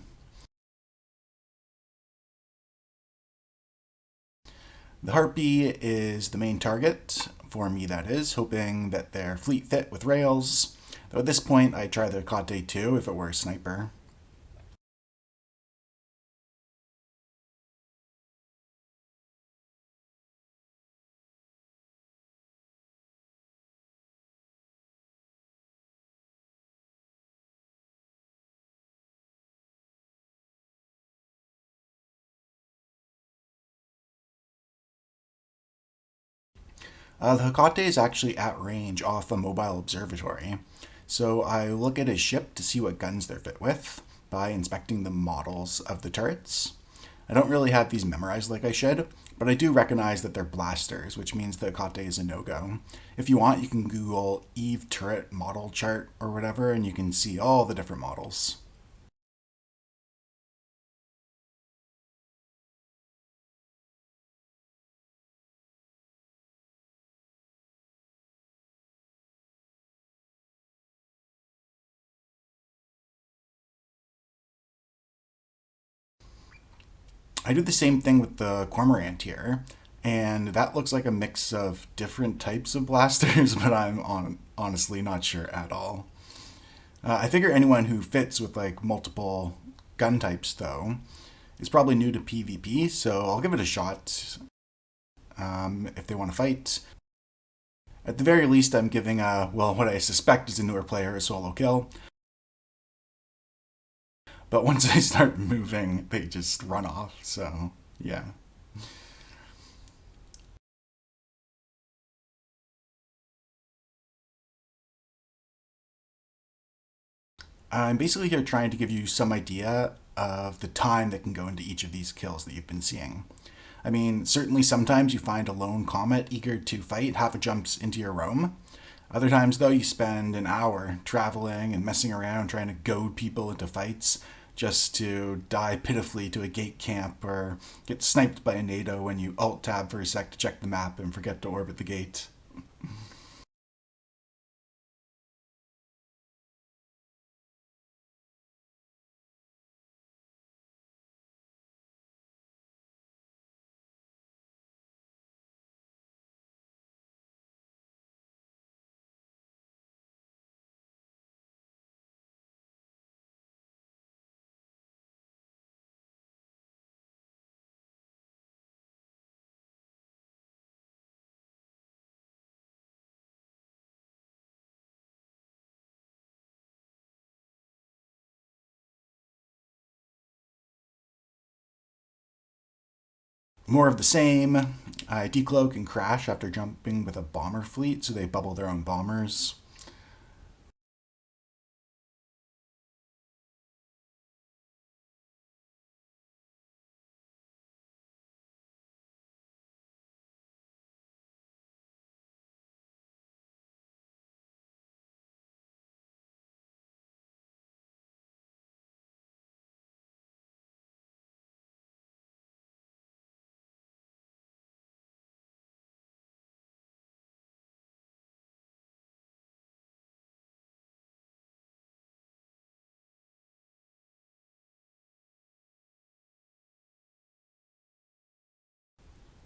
The Harpy is the main target, for me that is, hoping that they're fleet fit with rails, though at this point I'd try the Kite too if it were a sniper. The Hecate is actually at range off a mobile observatory, so I look at his ship to see what guns they're fit with by inspecting the models of the turrets. I don't really have these memorized like I should, but I do recognize that they're blasters, which means the Hecate is a no-go. If you want, you can Google Eve turret model chart or whatever, and you can see all the different models. I do the same thing with the Cormorant here, and that looks like a mix of different types of blasters, but I'm honestly not sure at all. I figure anyone who fits with like multiple gun types, though, is probably new to PvP, so I'll give it a shot if they want to fight. At the very least, I'm giving what I suspect is a newer player a solo kill. But once I start moving, they just run off, so yeah. I'm basically here trying to give you some idea of the time that can go into each of these kills that you've been seeing. I mean, certainly sometimes you find a lone Comet eager to fight half a jumps into your roam. Other times, though, you spend an hour traveling and messing around trying to goad people into fights just to die pitifully to a gate camp or get sniped by a NATO when you alt-tab for a sec to check the map and forget to orbit the gate. More of the same. I decloak and crash after jumping with a bomber fleet, so they bubble their own bombers.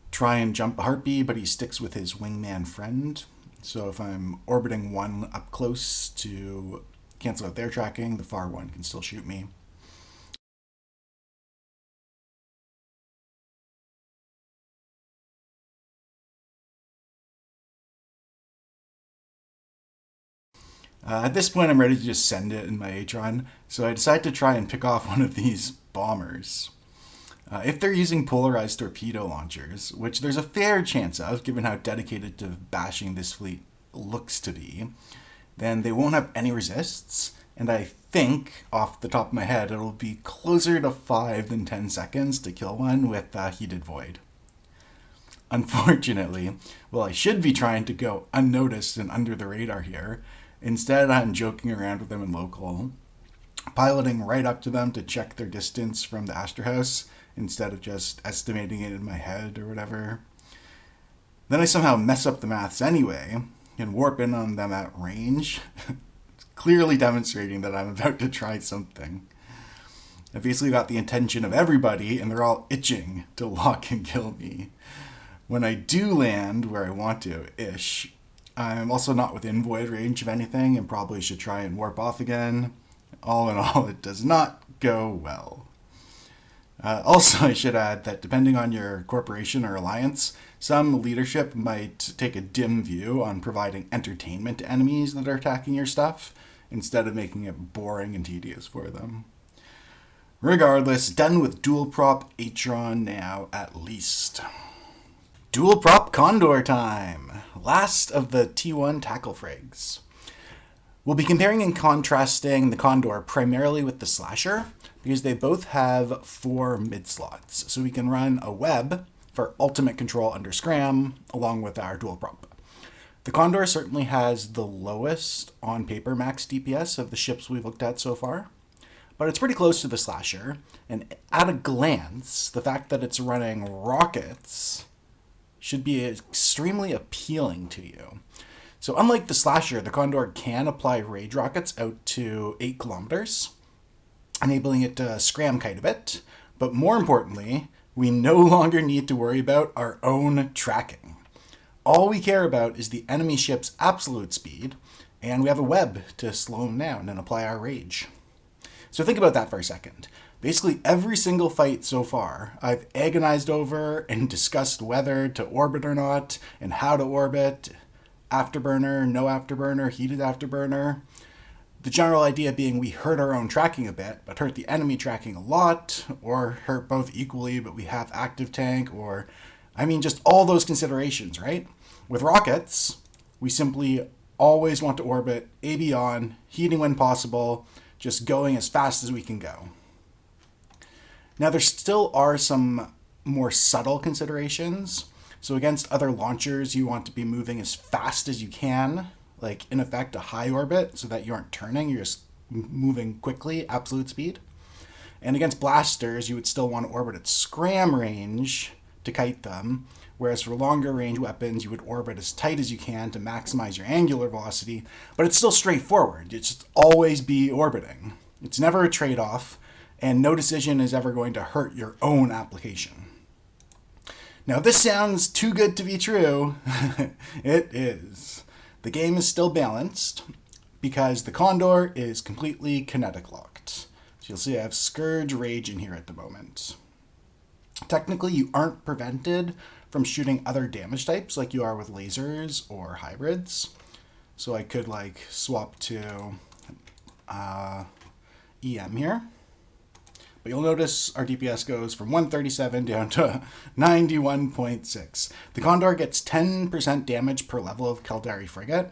Try and jump a Harpy, but he sticks with his wingman friend. So if I'm orbiting one up close to cancel out their tracking, the far one can still shoot me. At this point, I'm ready to just send it in my Atron, so I decide to try and pick off one of these bombers. If they're using polarized torpedo launchers, which there's a fair chance of, given how dedicated to bashing this fleet looks to be, then they won't have any resists, and I think, off the top of my head, it'll be closer to 5 than 10 seconds to kill one with Heated Void. Unfortunately, well, I should be trying to go unnoticed and under the radar here. Instead, I'm joking around with them in local, piloting right up to them to check their distance from the Astor House instead of just estimating it in my head or whatever. Then I somehow mess up the maths anyway and warp in on them at range, clearly demonstrating that I'm about to try something. I've basically got the intention of everybody, and they're all itching to lock and kill me. When I do land where I want to-ish, I'm also not within void range of anything and probably should try and warp off again. All in all, it does not go well. Also, I should add that depending on your corporation or alliance, some leadership might take a dim view on providing entertainment to enemies that are attacking your stuff, instead of making it boring and tedious for them. Regardless, done with dual prop Atron now at least. Dual prop Condor time! Last of the T1 tackle frigs. We'll be comparing and contrasting the Condor primarily with the Slasher, because they both have 4 mid-slots, so we can run a web for ultimate control under Scram, along with our dual prop. The Condor certainly has the lowest on-paper max DPS of the ships we've looked at so far, but it's pretty close to the Slasher, and at a glance, the fact that it's running rockets should be extremely appealing to you. So unlike the Slasher, the Condor can apply rage rockets out to 8 kilometers, enabling it to scram kite a bit, but more importantly, we no longer need to worry about our own tracking. All we care about is the enemy ship's absolute speed, And we have a web to slow them down and apply our rage. So think about that for a second. Basically every single fight so far, I've agonized over and discussed whether to orbit or not, and how to orbit, afterburner, no afterburner, heated afterburner. The general idea being we hurt our own tracking a bit, but hurt the enemy tracking a lot, or hurt both equally, but we have active tank, or, just all those considerations, right? With rockets, we simply always want to orbit, AB on, heating when possible, just going as fast as we can go. Now, there still are some more subtle considerations. So against other launchers, you want to be moving as fast as you can, like in effect a high orbit, so that you aren't turning, you're just moving quickly, absolute speed. And against blasters, you would still want to orbit at scram range to kite them, whereas for longer range weapons, you would orbit as tight as you can to maximize your angular velocity, but it's still straightforward. It's just always be orbiting. It's never a trade-off, and no decision is ever going to hurt your own application. Now, this sounds too good to be true. It is. The game is still balanced because the Condor is completely kinetic locked. So you'll see I have Scourge Rage in here at the moment. Technically, you aren't prevented from shooting other damage types like you are with lasers or hybrids. So I could swap to EM here. But you'll notice our DPS goes from 137 down to 91.6. The Condor gets 10% damage per level of Caldari Frigate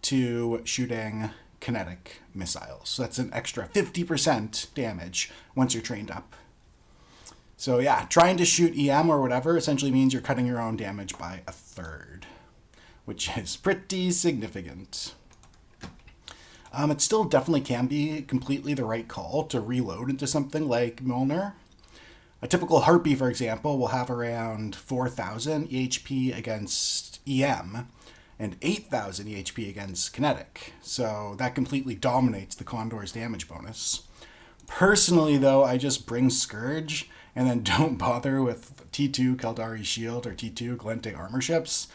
to shooting kinetic missiles. So that's an extra 50% damage once you're trained up. So yeah, trying to shoot EM or whatever essentially means you're cutting your own damage by a third, which is pretty significant. It still definitely can be completely the right call to reload into something like Mjolnir. A typical Harpy, for example, will have around 4,000 EHP against EM and 8,000 EHP against kinetic. So that completely dominates the Condor's damage bonus. Personally, though, I just bring Scourge and then don't bother with T2 Caldari Shield or T2 Galente armor ships.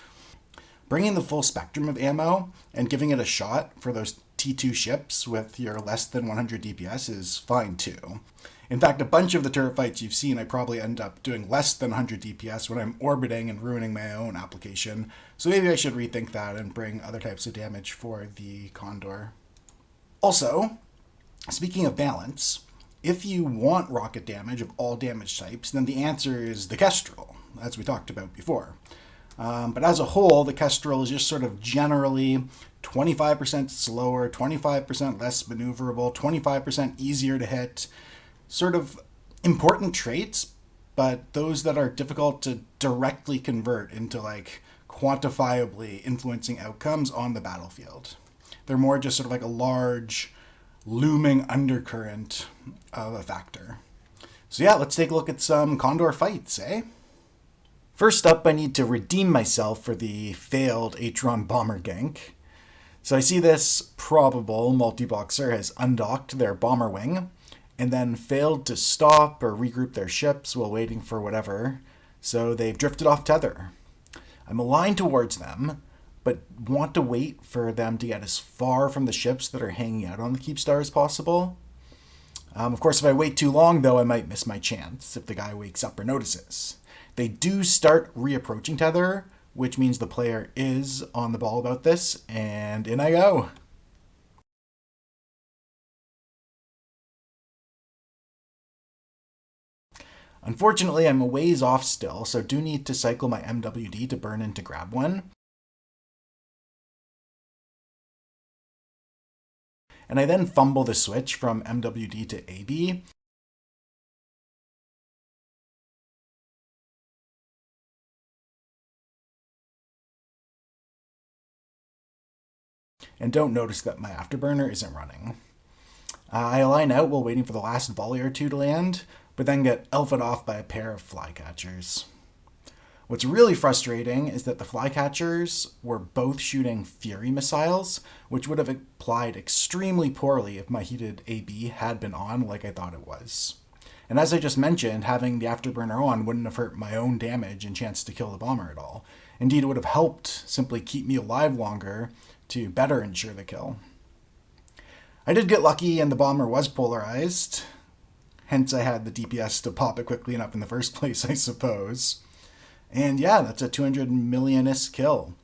Bringing the full spectrum of ammo and giving it a shot for those T2 ships with your less than 100 DPS is fine too. In fact, a bunch of the turret fights you've seen, I probably end up doing less than 100 DPS when I'm orbiting and ruining my own application. So maybe I should rethink that and bring other types of damage for the Condor. Also, speaking of balance, if you want rocket damage of all damage types, then the answer is the Kestrel, as we talked about before. But as a whole, the Kestrel is just sort of generally 25% slower, 25% less maneuverable, 25% easier to hit. Sort of important traits, but those that are difficult to directly convert into quantifiably influencing outcomes on the battlefield. They're more just sort of a large looming undercurrent of a factor. So yeah, let's take a look at some Condor fights, eh? First up, I need to redeem myself for the failed Atron bomber gank. So I see this probable multi-boxer has undocked their bomber wing and then failed to stop or regroup their ships while waiting for whatever, so they've drifted off tether. I'm aligned towards them, but want to wait for them to get as far from the ships that are hanging out on the Keepstar as possible. Of course, if I wait too long, though, I might miss my chance if the guy wakes up or notices. They do start reapproaching tether, which means the player is on the ball about this, and in I go. Unfortunately, I'm a ways off still, so do need to cycle my MWD to burn in to grab one. And I then fumble the switch from MWD to AB. And don't notice that my afterburner isn't running. I align out while waiting for the last volley or two to land, but then get alphaed off by a pair of flycatchers. What's really frustrating is that the flycatchers were both shooting Fury missiles, which would have applied extremely poorly if my heated AB had been on like I thought it was. And as I just mentioned, having the afterburner on wouldn't have hurt my own damage and chance to kill the bomber at all. Indeed, it would have helped simply keep me alive longer to better ensure the kill. I did get lucky and the bomber was polarized, hence I had the DPS to pop it quickly enough in the first place, I suppose. And yeah, that's a 200 million-ish kill.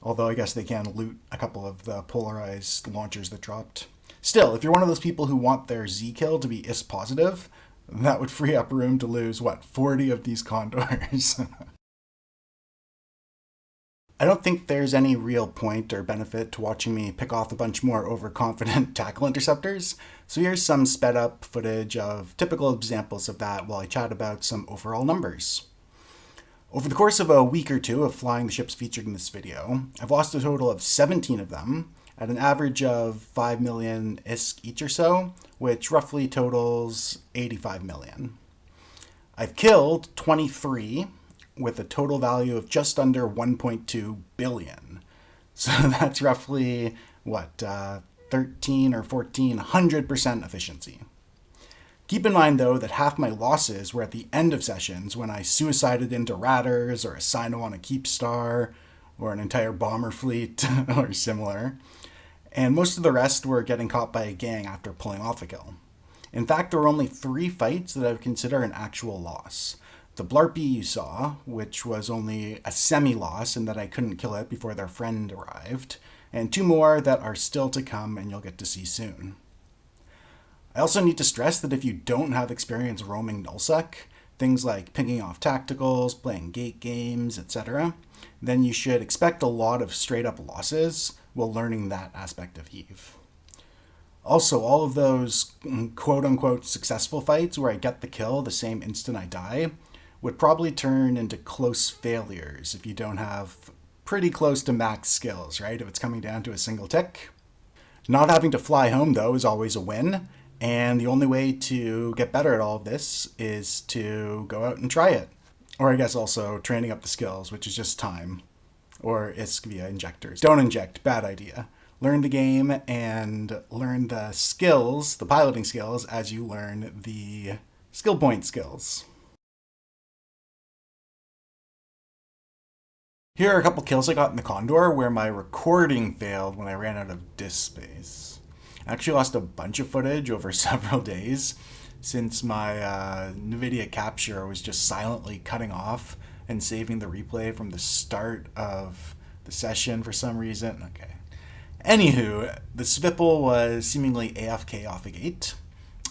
Although I guess they can loot a couple of the polarized launchers that dropped. Still, if you're one of those people who want their Z kill to be IS positive, that would free up room to lose, 40 of these condors? I don't think there's any real point or benefit to watching me pick off a bunch more overconfident tackle interceptors, so here's some sped up footage of typical examples of that while I chat about some overall numbers. Over the course of a week or two of flying the ships featured in this video, I've lost a total of 17 of them, at an average of 5 million ISK each or so, which roughly totals 85 million. I've killed 23, with a total value of just under 1.2 billion. So that's roughly, 13 or 100% efficiency. Keep in mind, though, that half my losses were at the end of sessions when I suicided into Ratters or a Sino on a Keep Star or an entire bomber fleet or similar. And most of the rest were getting caught by a gang after pulling off a kill. In fact, there were only 3 fights that I would consider an actual loss. The Blarpy you saw, which was only a semi-loss in that I couldn't kill it before their friend arrived, and 2 more that are still to come and you'll get to see soon. I also need to stress that if you don't have experience roaming Nullsec, things like picking off tacticals, playing gate games, etc., then you should expect a lot of straight-up losses while learning that aspect of Eve. Also, all of those quote-unquote successful fights where I get the kill the same instant I die would probably turn into close failures if you don't have pretty close to max skills, right? If it's coming down to a single tick. Not having to fly home, though, is always a win, and the only way to get better at all of this is to go out and try it. Or I guess also training up the skills, which is just time. Or ISK via injectors. Don't inject, bad idea. Learn the game and learn the skills, the piloting skills, as you learn the skill point skills. Here are a couple kills I got in the Condor where my recording failed when I ran out of disk space. I actually lost a bunch of footage over several days since my NVIDIA capture was just silently cutting off and saving the replay from the start of the session for some reason. Okay. Anywho, the Svipul was seemingly AFK off a gate.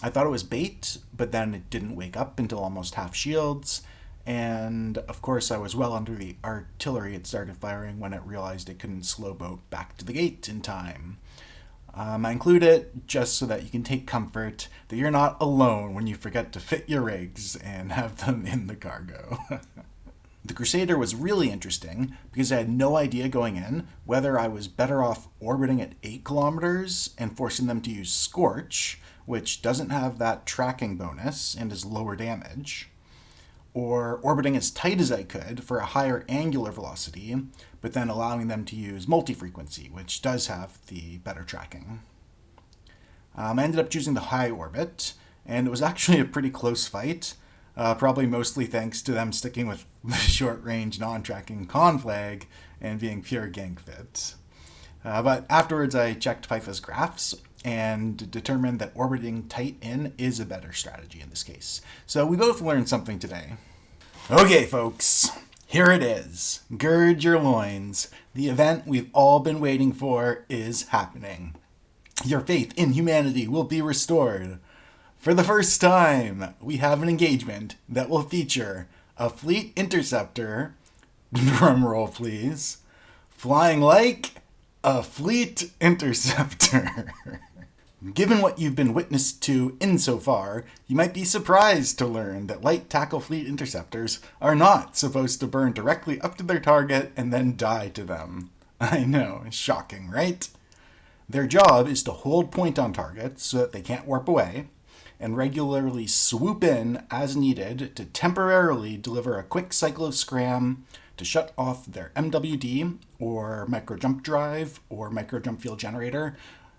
I thought it was bait, but then it didn't wake up until almost half shields. And of course I was well under the artillery it started firing when it realized it couldn't slow boat back to the gate in time. I include it just so that you can take comfort that you're not alone when you forget to fit your rigs and have them in the cargo. The Crusader was really interesting because I had no idea going in whether I was better off orbiting at 8 kilometers and forcing them to use Scorch, which doesn't have that tracking bonus and is lower damage, or orbiting as tight as I could for a higher angular velocity, but then allowing them to use multi-frequency, which does have the better tracking. I ended up choosing the high orbit, and it was actually a pretty close fight, probably mostly thanks to them sticking with the short-range non-tracking con flag and being pure gank fit. But afterwards I checked PYFA's graphs and determined that orbiting tight in is a better strategy in this case. So we both learned something today. Okay, folks, here it is. Gird your loins. The event we've all been waiting for is happening. Your faith in humanity will be restored. For the first time, we have an engagement that will feature a fleet interceptor, drumroll please, flying like a fleet interceptor. Given what you've been witness to insofar, you might be surprised to learn that light tackle fleet interceptors are not supposed to burn directly up to their target and then die to them. I know, shocking, right? Their job is to hold point on targets so that they can't warp away, and regularly swoop in as needed to temporarily deliver a quick cycle of scram to shut off their MWD, or micro jump drive, or micro jump field generator,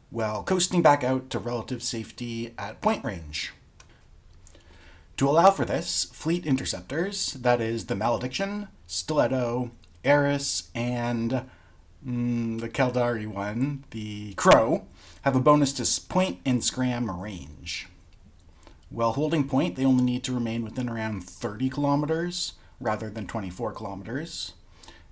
while coasting back out to relative safety at point range. To allow for this, fleet interceptors, that is the Malediction, Stiletto, Eris, and The Kaldari one, the Crow, have a bonus to point and scram range. While holding point, they only need to remain within around 30 kilometers rather than 24 kilometers.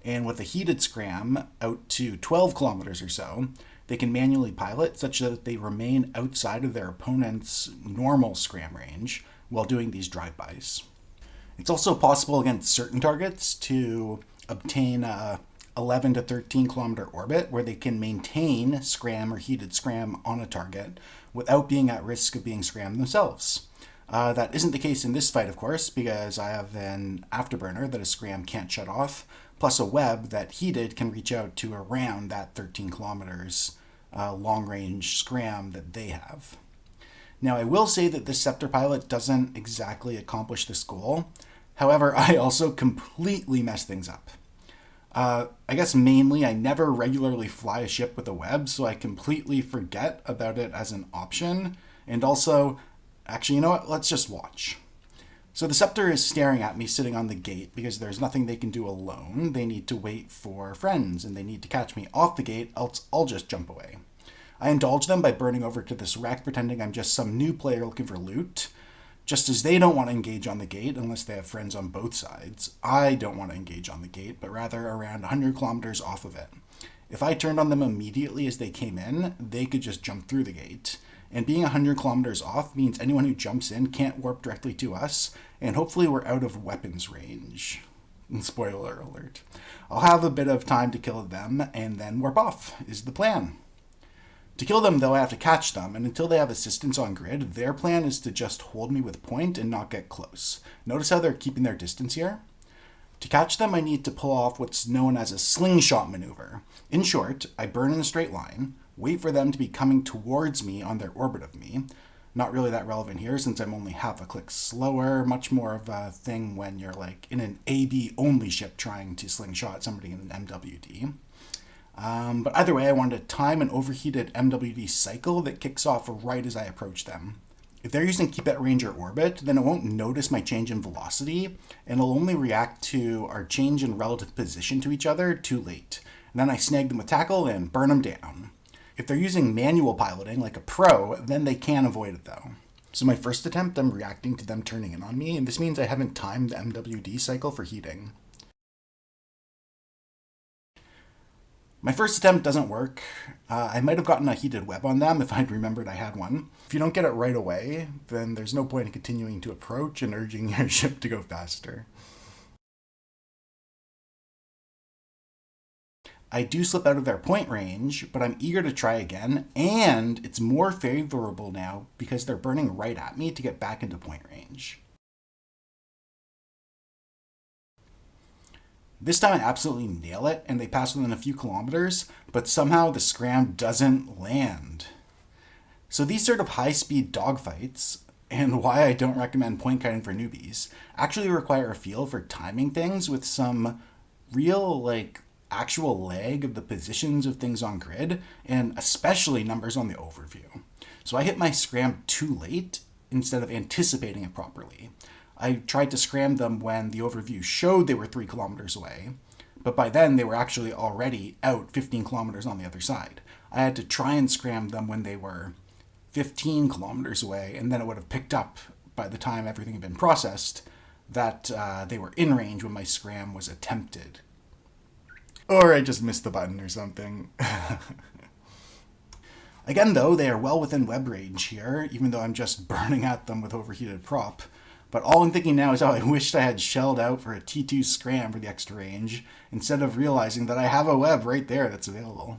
And with a heated scram out to 12 kilometers or so, they can manually pilot such that they remain outside of their opponent's normal scram range while doing these drive-bys. It's also possible against certain targets to obtain a 11 to 13 kilometer orbit where they can maintain scram or heated scram on a target without being at risk of being scrammed themselves. That isn't the case in this fight, of course, because I have an afterburner that a scram can't shut off, plus a web that heated can reach out to around that 13 kilometers long-range scram that they have. Now, I will say that this Scepter pilot doesn't exactly accomplish this goal. However, I also completely mess things up. I guess mainly I never regularly fly a ship with a web, so I completely forget about it as an option. And also, actually, you know what? Let's just watch. So the Scepter is staring at me sitting on the gate because there's nothing they can do alone. They need to wait for friends, and they need to catch me off the gate, else I'll just jump away. I indulge them by burning over to this wreck, pretending I'm just some new player looking for loot. Just as they don't want to engage on the gate unless they have friends on both sides, I don't want to engage on the gate, but rather around 100 kilometers off of it. If I turned on them immediately as they came in, they could just jump through the gate. And being 100 kilometers off means anyone who jumps in can't warp directly to us, and hopefully we're out of weapons range. Spoiler alert. I'll have a bit of time to kill them and then warp off, is the plan. To kill them, though, I have to catch them, and until they have assistance on grid, their plan is to just hold me with point and not get close. Notice how they're keeping their distance here? To catch them, I need to pull off what's known as a slingshot maneuver. In short, I burn in a straight line, wait for them to be coming towards me on their orbit of me. Not really that relevant here since I'm only half a click slower, much more of a thing when you're like in an AB only ship trying to slingshot somebody in an MWD. But either way, I wanted to time an overheated MWD cycle that kicks off right as I approach them. If they're using keep at range or orbit, then it won't notice my change in velocity, and it'll only react to our change in relative position to each other too late. And then I snag them with tackle and burn them down. If they're using manual piloting, like a pro, then they can avoid it though. So my first attempt, I'm reacting to them turning in on me, and this means I haven't timed the MWD cycle for heating. My first attempt doesn't work. I might have gotten a heated web on them if I'd remembered I had one. If you don't get it right away, then there's no point in continuing to approach and urging your ship to go faster. I do slip out of their point range, but I'm eager to try again, and it's more favorable now because they're burning right at me to get back into point range. This time I absolutely nail it, and they pass within a few kilometers, but somehow the scram doesn't land. So these sort of high-speed dogfights, and why I don't recommend point kiting for newbies, actually require a feel for timing things with some real, actual lag of the positions of things on grid, and especially numbers on the overview. So I hit my scram too late instead of anticipating it properly. I tried to scram them when the overview showed they were 3 kilometers away, but by then they were actually already out 15 kilometers on the other side. I had to try and scram them when they were 15 kilometers away, and then it would have picked up by the time everything had been processed that they were in range when my scram was attempted. Or I just missed the button or something. Again, though, they are well within web range here, even though I'm just burning at them with overheated prop. But all I'm thinking now is how I wished I had shelled out for a T2 scram for the extra range, instead of realizing that I have a web right there that's available.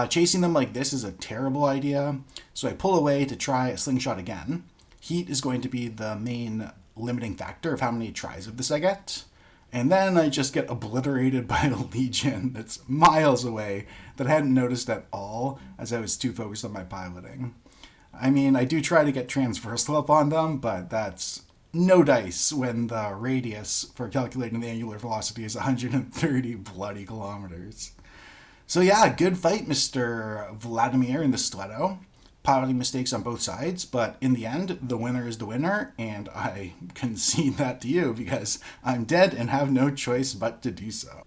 Chasing them like this is a terrible idea, so I pull away to try a slingshot again. Heat is going to be the main limiting factor of how many tries of this I get. And then I just get obliterated by a Legion that's miles away that I hadn't noticed at all as I was too focused on my piloting. I mean, I do try to get transversal up on them, but that's no dice when the radius for calculating the angular velocity is 130 bloody kilometers. So yeah, good fight, Mr. Vladimir in the Stiletto. Piloting mistakes on both sides, but in the end, the winner is the winner, and I concede that to you because I'm dead and have no choice but to do so.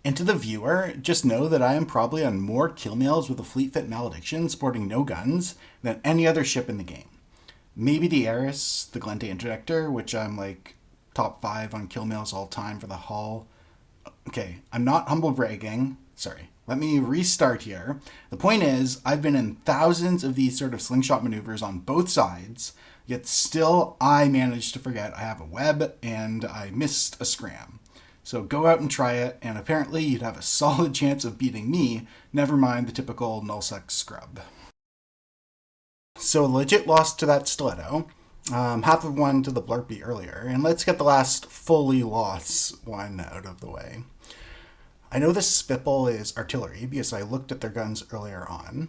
And to the viewer, just know that I am probably on more Killmails with a fleet fit Malediction sporting no guns than any other ship in the game. Maybe the Eris, the Glente Interdictor, which I'm like top 5 on Killmails all time for the hull. Okay, I'm not humble bragging. Sorry. Let me restart here. The point is, I've been in thousands of these sort of slingshot maneuvers on both sides, yet still I managed to forget I have a web and I missed a scram. So go out and try it, and apparently you'd have a solid chance of beating me, never mind the typical Nullsec scrub. So legit lost to that Stiletto, half of one to the Blarpy earlier, and let's get the last fully lost one out of the way. I know this Svipul is artillery because I looked at their guns earlier on.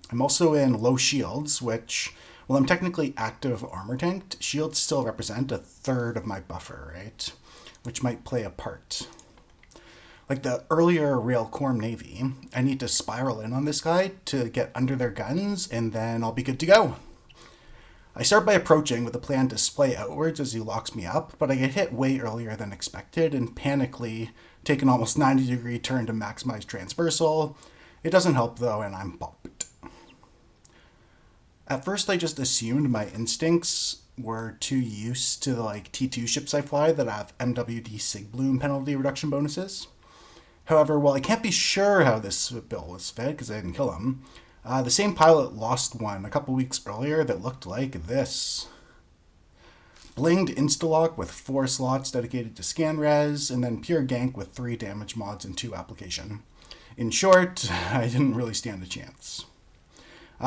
I'm also in low shields, which, while I'm technically active armor tanked, shields still represent a third of my buffer, right? Which might play a part. Like the earlier Rail Corm Navy, I need to spiral in on this guy to get under their guns, and then I'll be good to go. I start by approaching with a plan to splay outwards as he locks me up, but I get hit way earlier than expected and panically take an almost 90-degree turn to maximize transversal. It doesn't help though, and I'm bopped. At first I just assumed my instincts were too used to the T2 ships I fly that have MWD Sig Bloom penalty reduction bonuses. However, while I can't be sure how this bill was fed because I didn't kill him, the same pilot lost one a couple weeks earlier that looked like this. Blinged Instalock with 4 slots dedicated to scan res, and then pure gank with 3 damage mods and 2 application. In short, I didn't really stand a chance.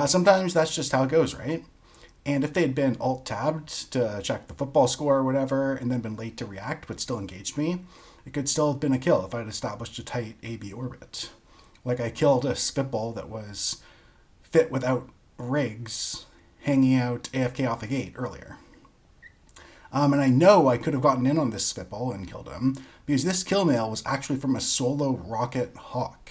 Sometimes that's just how it goes, right? And if they had been alt-tabbed to check the football score or whatever, and then been late to react but still engaged me, it could still have been a kill if I'd established a tight AB orbit. Like I killed a Svipul that was fit without rigs, hanging out AFK off a gate earlier. And I know I could have gotten in on this Svipul and killed him, because this Killmail was actually from a solo rocket Hawk.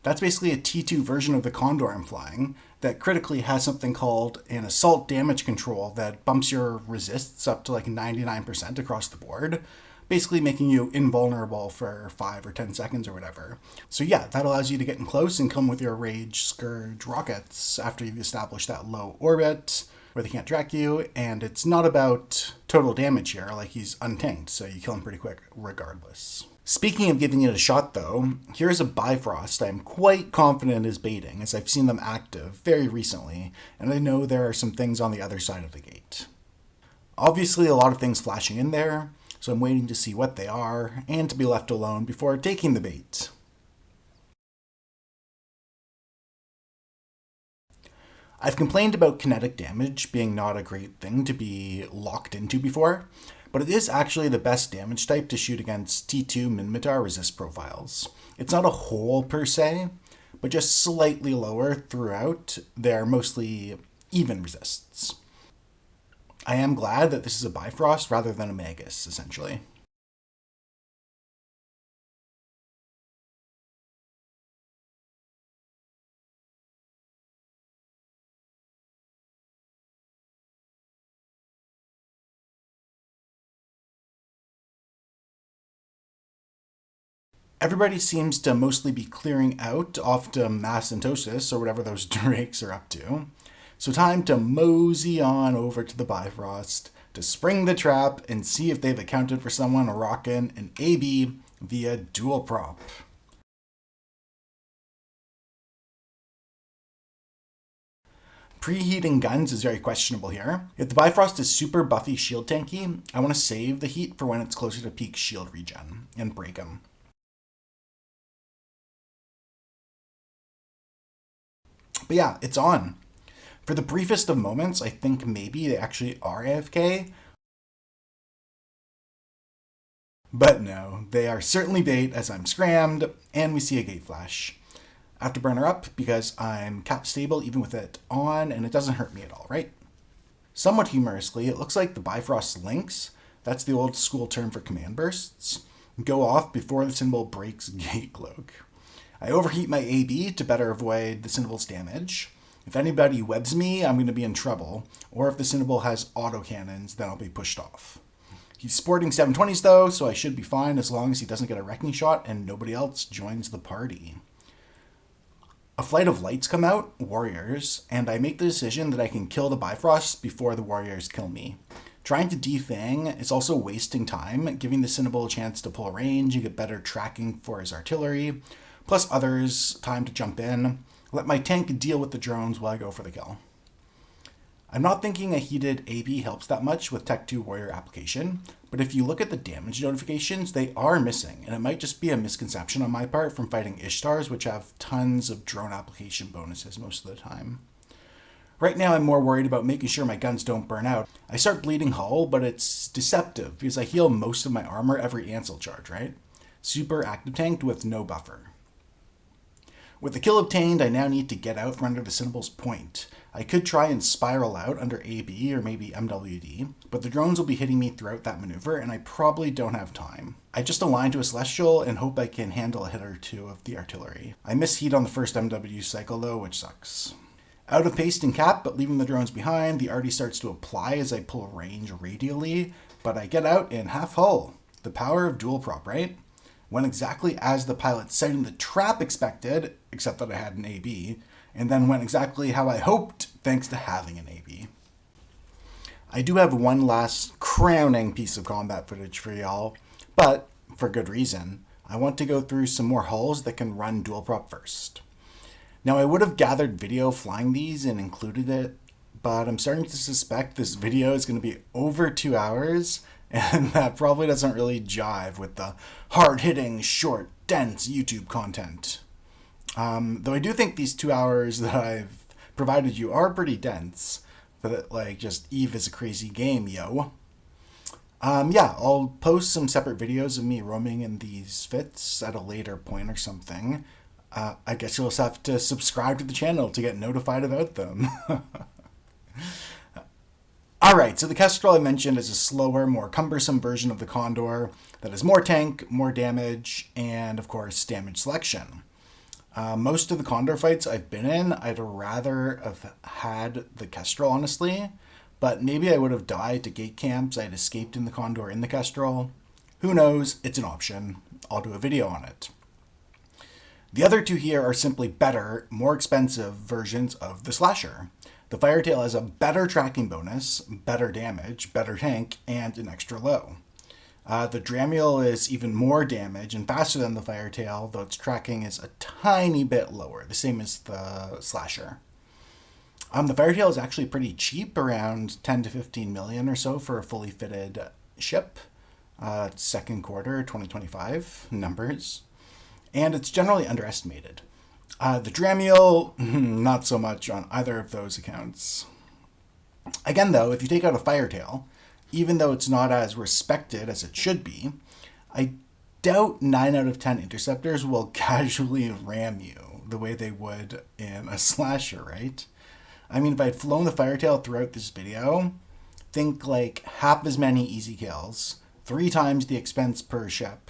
That's basically a T2 version of the Condor I'm flying that critically has something called an assault damage control that bumps your resists up to 99% across the board, basically making you invulnerable for 5 or 10 seconds or whatever. So yeah, that allows you to get in close and come with your Rage Scourge rockets after you've established that low orbit where they can't track you, and it's not about total damage here, he's untanked, so you kill him pretty quick regardless. Speaking of giving it a shot though, here's a Bifrost I'm quite confident is baiting, as I've seen them active very recently, and I know there are some things on the other side of the gate. Obviously a lot of things flashing in there, so I'm waiting to see what they are, and to be left alone before taking the bait. I've complained about kinetic damage being not a great thing to be locked into before, but it is actually the best damage type to shoot against T2 Minmatar resist profiles. It's not a hole per se, but just slightly lower throughout their mostly even resists. I am glad that this is a Bifrost rather than a Magus, essentially. Everybody seems to mostly be clearing out off to Massentosis or whatever those drakes are up to. So time to mosey on over to the Bifrost to spring the trap and see if they've accounted for someone rocking an AB via dual prop. Preheating guns is very questionable here. If the Bifrost is super buffy shield tanky, I want to save the heat for when it's closer to peak shield regen and break them. But yeah, it's on. For the briefest of moments, I think maybe they actually are AFK. But no, they are certainly bait as I'm scrammed, and we see a gate flash. Afterburner up because I'm cap stable even with it on, and it doesn't hurt me at all, right? Somewhat humorously, it looks like the Bifrost links, that's the old school term for command bursts, go off before the Cynabal breaks gate cloak. I overheat my AB to better avoid the Cynabal's damage. If anybody webs me, I'm going to be in trouble, or if the Cynabal has autocannons, then I'll be pushed off. He's sporting 720s though, so I should be fine as long as he doesn't get a wrecking shot and nobody else joins the party. A flight of lights come out, warriors, and I make the decision that I can kill the Bifrost before the warriors kill me. Trying to defang is also wasting time, giving the Cynabal a chance to pull range and get better tracking for his artillery, plus others time to jump in. Let my tank deal with the drones while I go for the kill. I'm not thinking a heated AB helps that much with Tech 2 Warrior application, but if you look at the damage notifications, they are missing, and it might just be a misconception on my part from fighting Ishtars, which have tons of drone application bonuses most of the time. Right now I'm more worried about making sure my guns don't burn out. I start bleeding hull, but it's deceptive because I heal most of my armor every Ansel charge, right? Super active tanked with no buffer. With the kill obtained, I now need to get out from under the Cynabal's point. I could try and spiral out under AB or maybe MWD, but the drones will be hitting me throughout that maneuver and I probably don't have time. I just align to a Celestial and hope I can handle a hit or two of the artillery. I miss heat on the first MW cycle though, which sucks. Out of paste and cap, but leaving the drones behind, the arty starts to apply as I pull range radially, but I get out in half hull. The power of dual prop, right? Went exactly as the pilot setting the trap expected, except that I had an AB, and then went exactly how I hoped thanks to having an AB. I do have one last crowning piece of combat footage for y'all, but for good reason. I want to go through some more hulls that can run dual prop first. Now I would have gathered video flying these and included it, but I'm starting to suspect this video is going to be over 2 hours, and that probably doesn't really jive with the hard-hitting, short, dense YouTube content. Though I do think these 2 hours that I've provided you are pretty dense, but like just Eve is a crazy game, yo. Yeah, I'll post some separate videos of me roaming in these fits at a later point or something. I guess you'll just have to subscribe to the channel to get notified about them. Alright, so the Kestrel I mentioned is a slower, more cumbersome version of the Condor that has more tank, more damage, and of course damage selection. Most of the Condor fights I've been in, I'd rather have had the Kestrel, honestly, but maybe I would have died to gate camps I had escaped in the Condor in the Kestrel. Who knows, it's an option. I'll do a video on it. The other two here are simply better, more expensive versions of the Slasher. The Firetail has a better tracking bonus, better damage, better tank, and an extra low. The Dramiel is even more damage and faster than the Firetail, though its tracking is a tiny bit lower, the same as the Slasher. The Firetail is actually pretty cheap, around 10 to 15 million or so for a fully fitted ship. Second quarter 2025 numbers. And it's generally underestimated. The Dramiel, not so much on either of those accounts. Again though, if you take out a Firetail, even though it's not as respected as it should be, I doubt 9 out of 10 interceptors will casually ram you the way they would in a Slasher, right? I mean, if I'd flown the Firetail throughout this video, think like half as many easy kills, 3 times the expense per ship,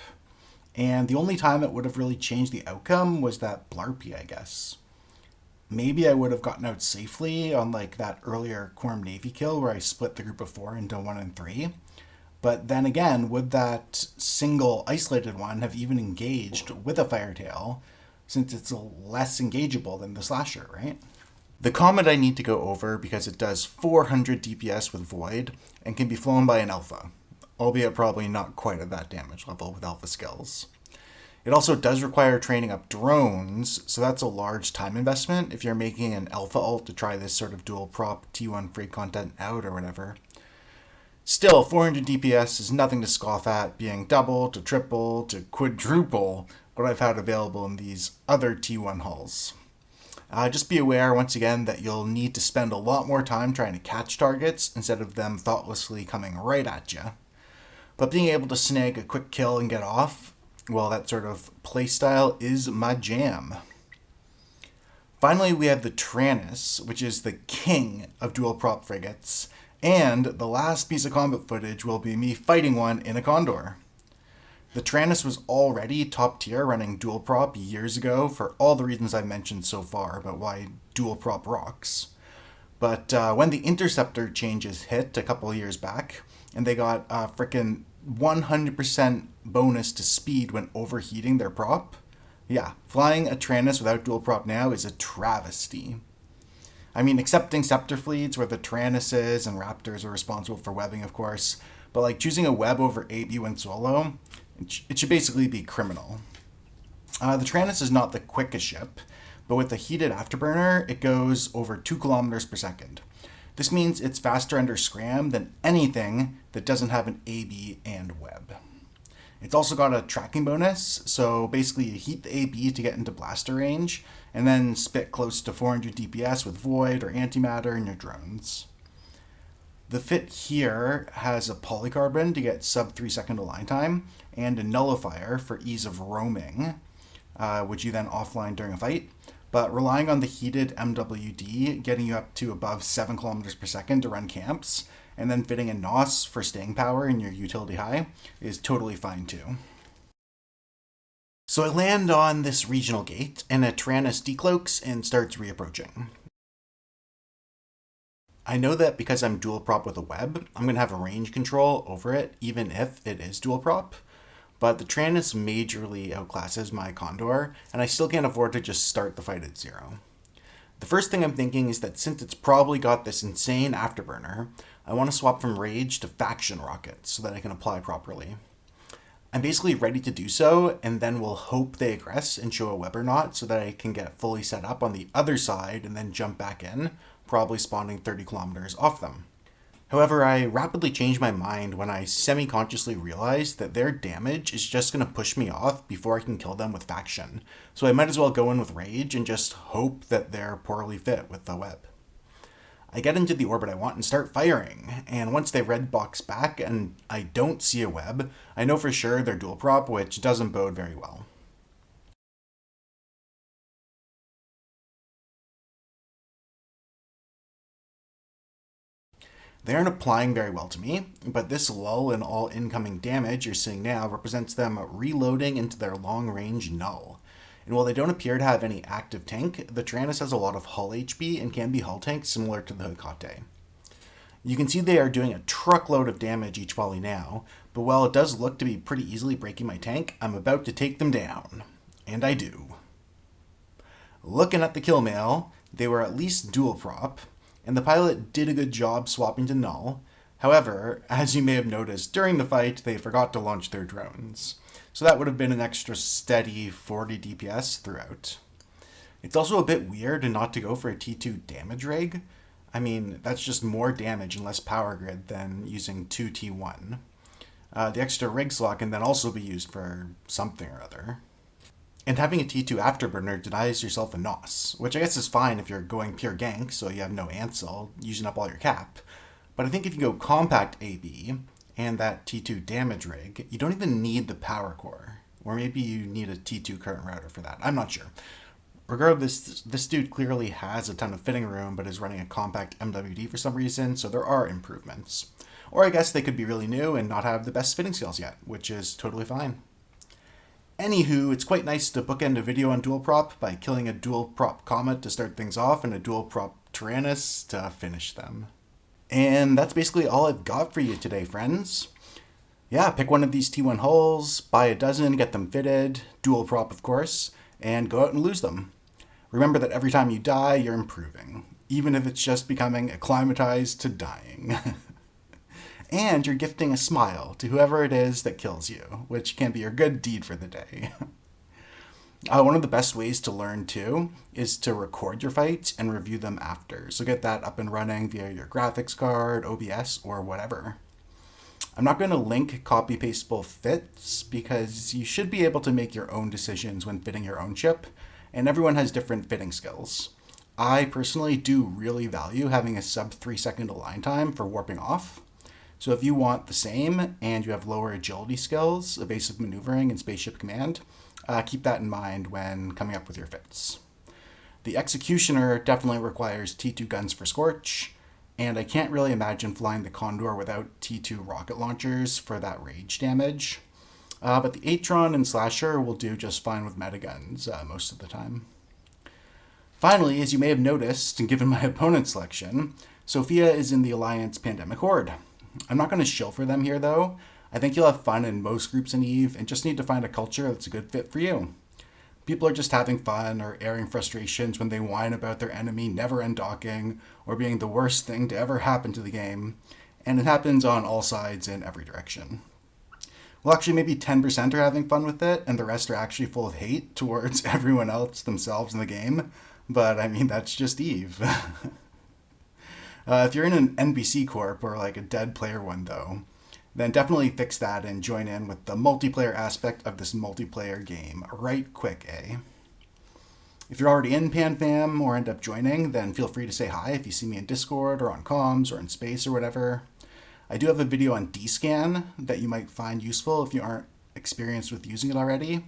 and the only time it would have really changed the outcome was that Blarpy, I guess. Maybe I would have gotten out safely on like that earlier Cormorant Navy kill where I split the group of 4 into 1 and 3. But then again, would that single isolated one have even engaged with a Firetail, since it's less engageable than the Slasher, right? The Comet I need to go over because it does 400 DPS with Void and can be flown by an Alpha, albeit probably not quite at that damage level with Alpha skills. It also does require training up drones, so that's a large time investment if you're making an Alpha ult to try this sort of dual prop T1 free content out or whatever. Still, 400 DPS is nothing to scoff at, being double to triple to quadruple what I've had available in these other T1 hulls. Just be aware, once again, that you'll need to spend a lot more time trying to catch targets instead of them thoughtlessly coming right at you. But being able to snag a quick kill and get off, well, that sort of playstyle is my jam. Finally, we have the Tyrannus, which is the king of dual prop frigates, and the last piece of combat footage will be me fighting one in a Condor. The Tyrannus was already top tier running dual prop years ago for all the reasons I've mentioned so far about why dual prop rocks. But when the interceptor changes hit a couple of years back, and they got a frickin' 100% bonus to speed when overheating their prop, yeah, flying a Tyrannus without dual prop now is a travesty. I mean, accepting scepter fleets where the Tyrannuses and Raptors are responsible for webbing, of course, but like choosing a web over AB when solo, it should basically be criminal. The Tyrannus is not the quickest ship, but with a heated afterburner, it goes over 2 kilometers per second. This means it's faster under Scram than anything that doesn't have an AB and web. It's also got a tracking bonus, so basically you heat the AB to get into blaster range, and then spit close to 400 DPS with Void or Antimatter in your drones. The fit here has a polycarbon to get sub 3 second align time, and a nullifier for ease of roaming, which you then offline during a fight. But relying on the heated MWD, getting you up to above 7 kilometers per second to run camps, and then fitting a NOS for staying power in your utility high is totally fine too. So I land on this regional gate, and a Tyrannus decloaks and starts reapproaching. I know that because I'm dual prop with a web, I'm going to have a range control over it, even if it is dual prop. But the Tyrannus majorly outclasses my Condor, and I still can't afford to just start the fight at 0. The first thing I'm thinking is that since it's probably got this insane afterburner, I want to swap from Rage to Faction Rockets so that I can apply properly. I'm basically ready to do so, and then we'll hope they aggress and show a web or not so that I can get fully set up on the other side and then jump back in, probably spawning 30 kilometers off them. However, I rapidly changed my mind when I semi-consciously realized that their damage is just going to push me off before I can kill them with Faction, so I might as well go in with Rage and just hope that they're poorly fit with the web. I get into the orbit I want and start firing, and once they red box back and I don't see a web, I know for sure they're dual prop, which doesn't bode very well. They aren't applying very well to me, but this lull in all incoming damage you're seeing now represents them reloading into their long-range null. And while they don't appear to have any active tank, the Tyrannus has a lot of hull HP and can be hull tank similar to the Kite. You can see they are doing a truckload of damage each volley now, but while it does look to be pretty easily breaking my tank, I'm about to take them down. And I do. Looking at the Killmail, they were at least dual prop, and the pilot did a good job swapping to null. However, as you may have noticed, during the fight, they forgot to launch their drones. So that would have been an extra steady 40 DPS throughout. It's also a bit weird not to go for a T2 damage rig. I mean, that's just more damage and less power grid than using 2 T1. The extra rig slot can then also be used for something or other. And having a T2 afterburner denies yourself a NOS, which I guess is fine if you're going pure gank, so you have no ansel, using up all your cap. But I think if you go compact AB and that T2 damage rig, you don't even need the power core. Or maybe you need a T2 current router for that. I'm not sure. Regardless, this dude clearly has a ton of fitting room, but is running a compact MWD for some reason, so there are improvements. Or I guess they could be really new and not have the best fitting skills yet, which is totally fine. Anywho, it's quite nice to bookend a video on dual prop by killing a dual prop Comet to start things off and a dual prop Tyrannus to finish them. And that's basically all I've got for you today, friends. Yeah, pick one of these T1 hulls, buy a dozen, get them fitted, dual prop of course, and go out and lose them. Remember that every time you die, you're improving, even if it's just becoming acclimatized to dying. And you're gifting a smile to whoever it is that kills you, which can be your good deed for the day. One of the best ways to learn too is to record your fights and review them after. So get that up and running via your graphics card, OBS, or whatever. I'm not going to link copy-pastable fits because you should be able to make your own decisions when fitting your own chip, and everyone has different fitting skills. I personally do really value having a sub 3 second align time for warping off. So if you want the same and you have lower agility skills, evasive maneuvering, and spaceship command, keep that in mind when coming up with your fits. The Executioner definitely requires T2 guns for Scorch, and I can't really imagine flying the Condor without T2 rocket launchers for that rage damage. But the Atron and Slasher will do just fine with meta guns most of the time. Finally, as you may have noticed, and given my opponent selection, Tzophiyah is in the Alliance Pandemic Horde. I'm not going to shill for them here, though. I think you'll have fun in most groups in EVE, and just need to find a culture that's a good fit for you. People are just having fun or airing frustrations when they whine about their enemy never undocking or being the worst thing to ever happen to the game, and it happens on all sides in every direction. Well, actually, maybe 10% are having fun with it, and the rest are actually full of hate towards everyone else themselves in the game. But, I mean, that's just EVE. If you're in an NPC corp or like a dead player one, though, then definitely fix that and join in with the multiplayer aspect of this multiplayer game right quick, eh? If you're already in PanFam or end up joining, then feel free to say hi if you see me in Discord or on comms or in space or whatever. I do have a video on DScan that you might find useful if you aren't experienced with using it already.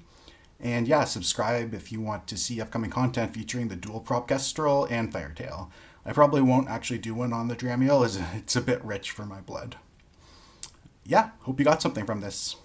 And yeah, subscribe if you want to see upcoming content featuring the dual prop Kestrel and Firetail. I probably won't actually do one on the Dramiel as it's a bit rich for my blood. Yeah, hope you got something from this.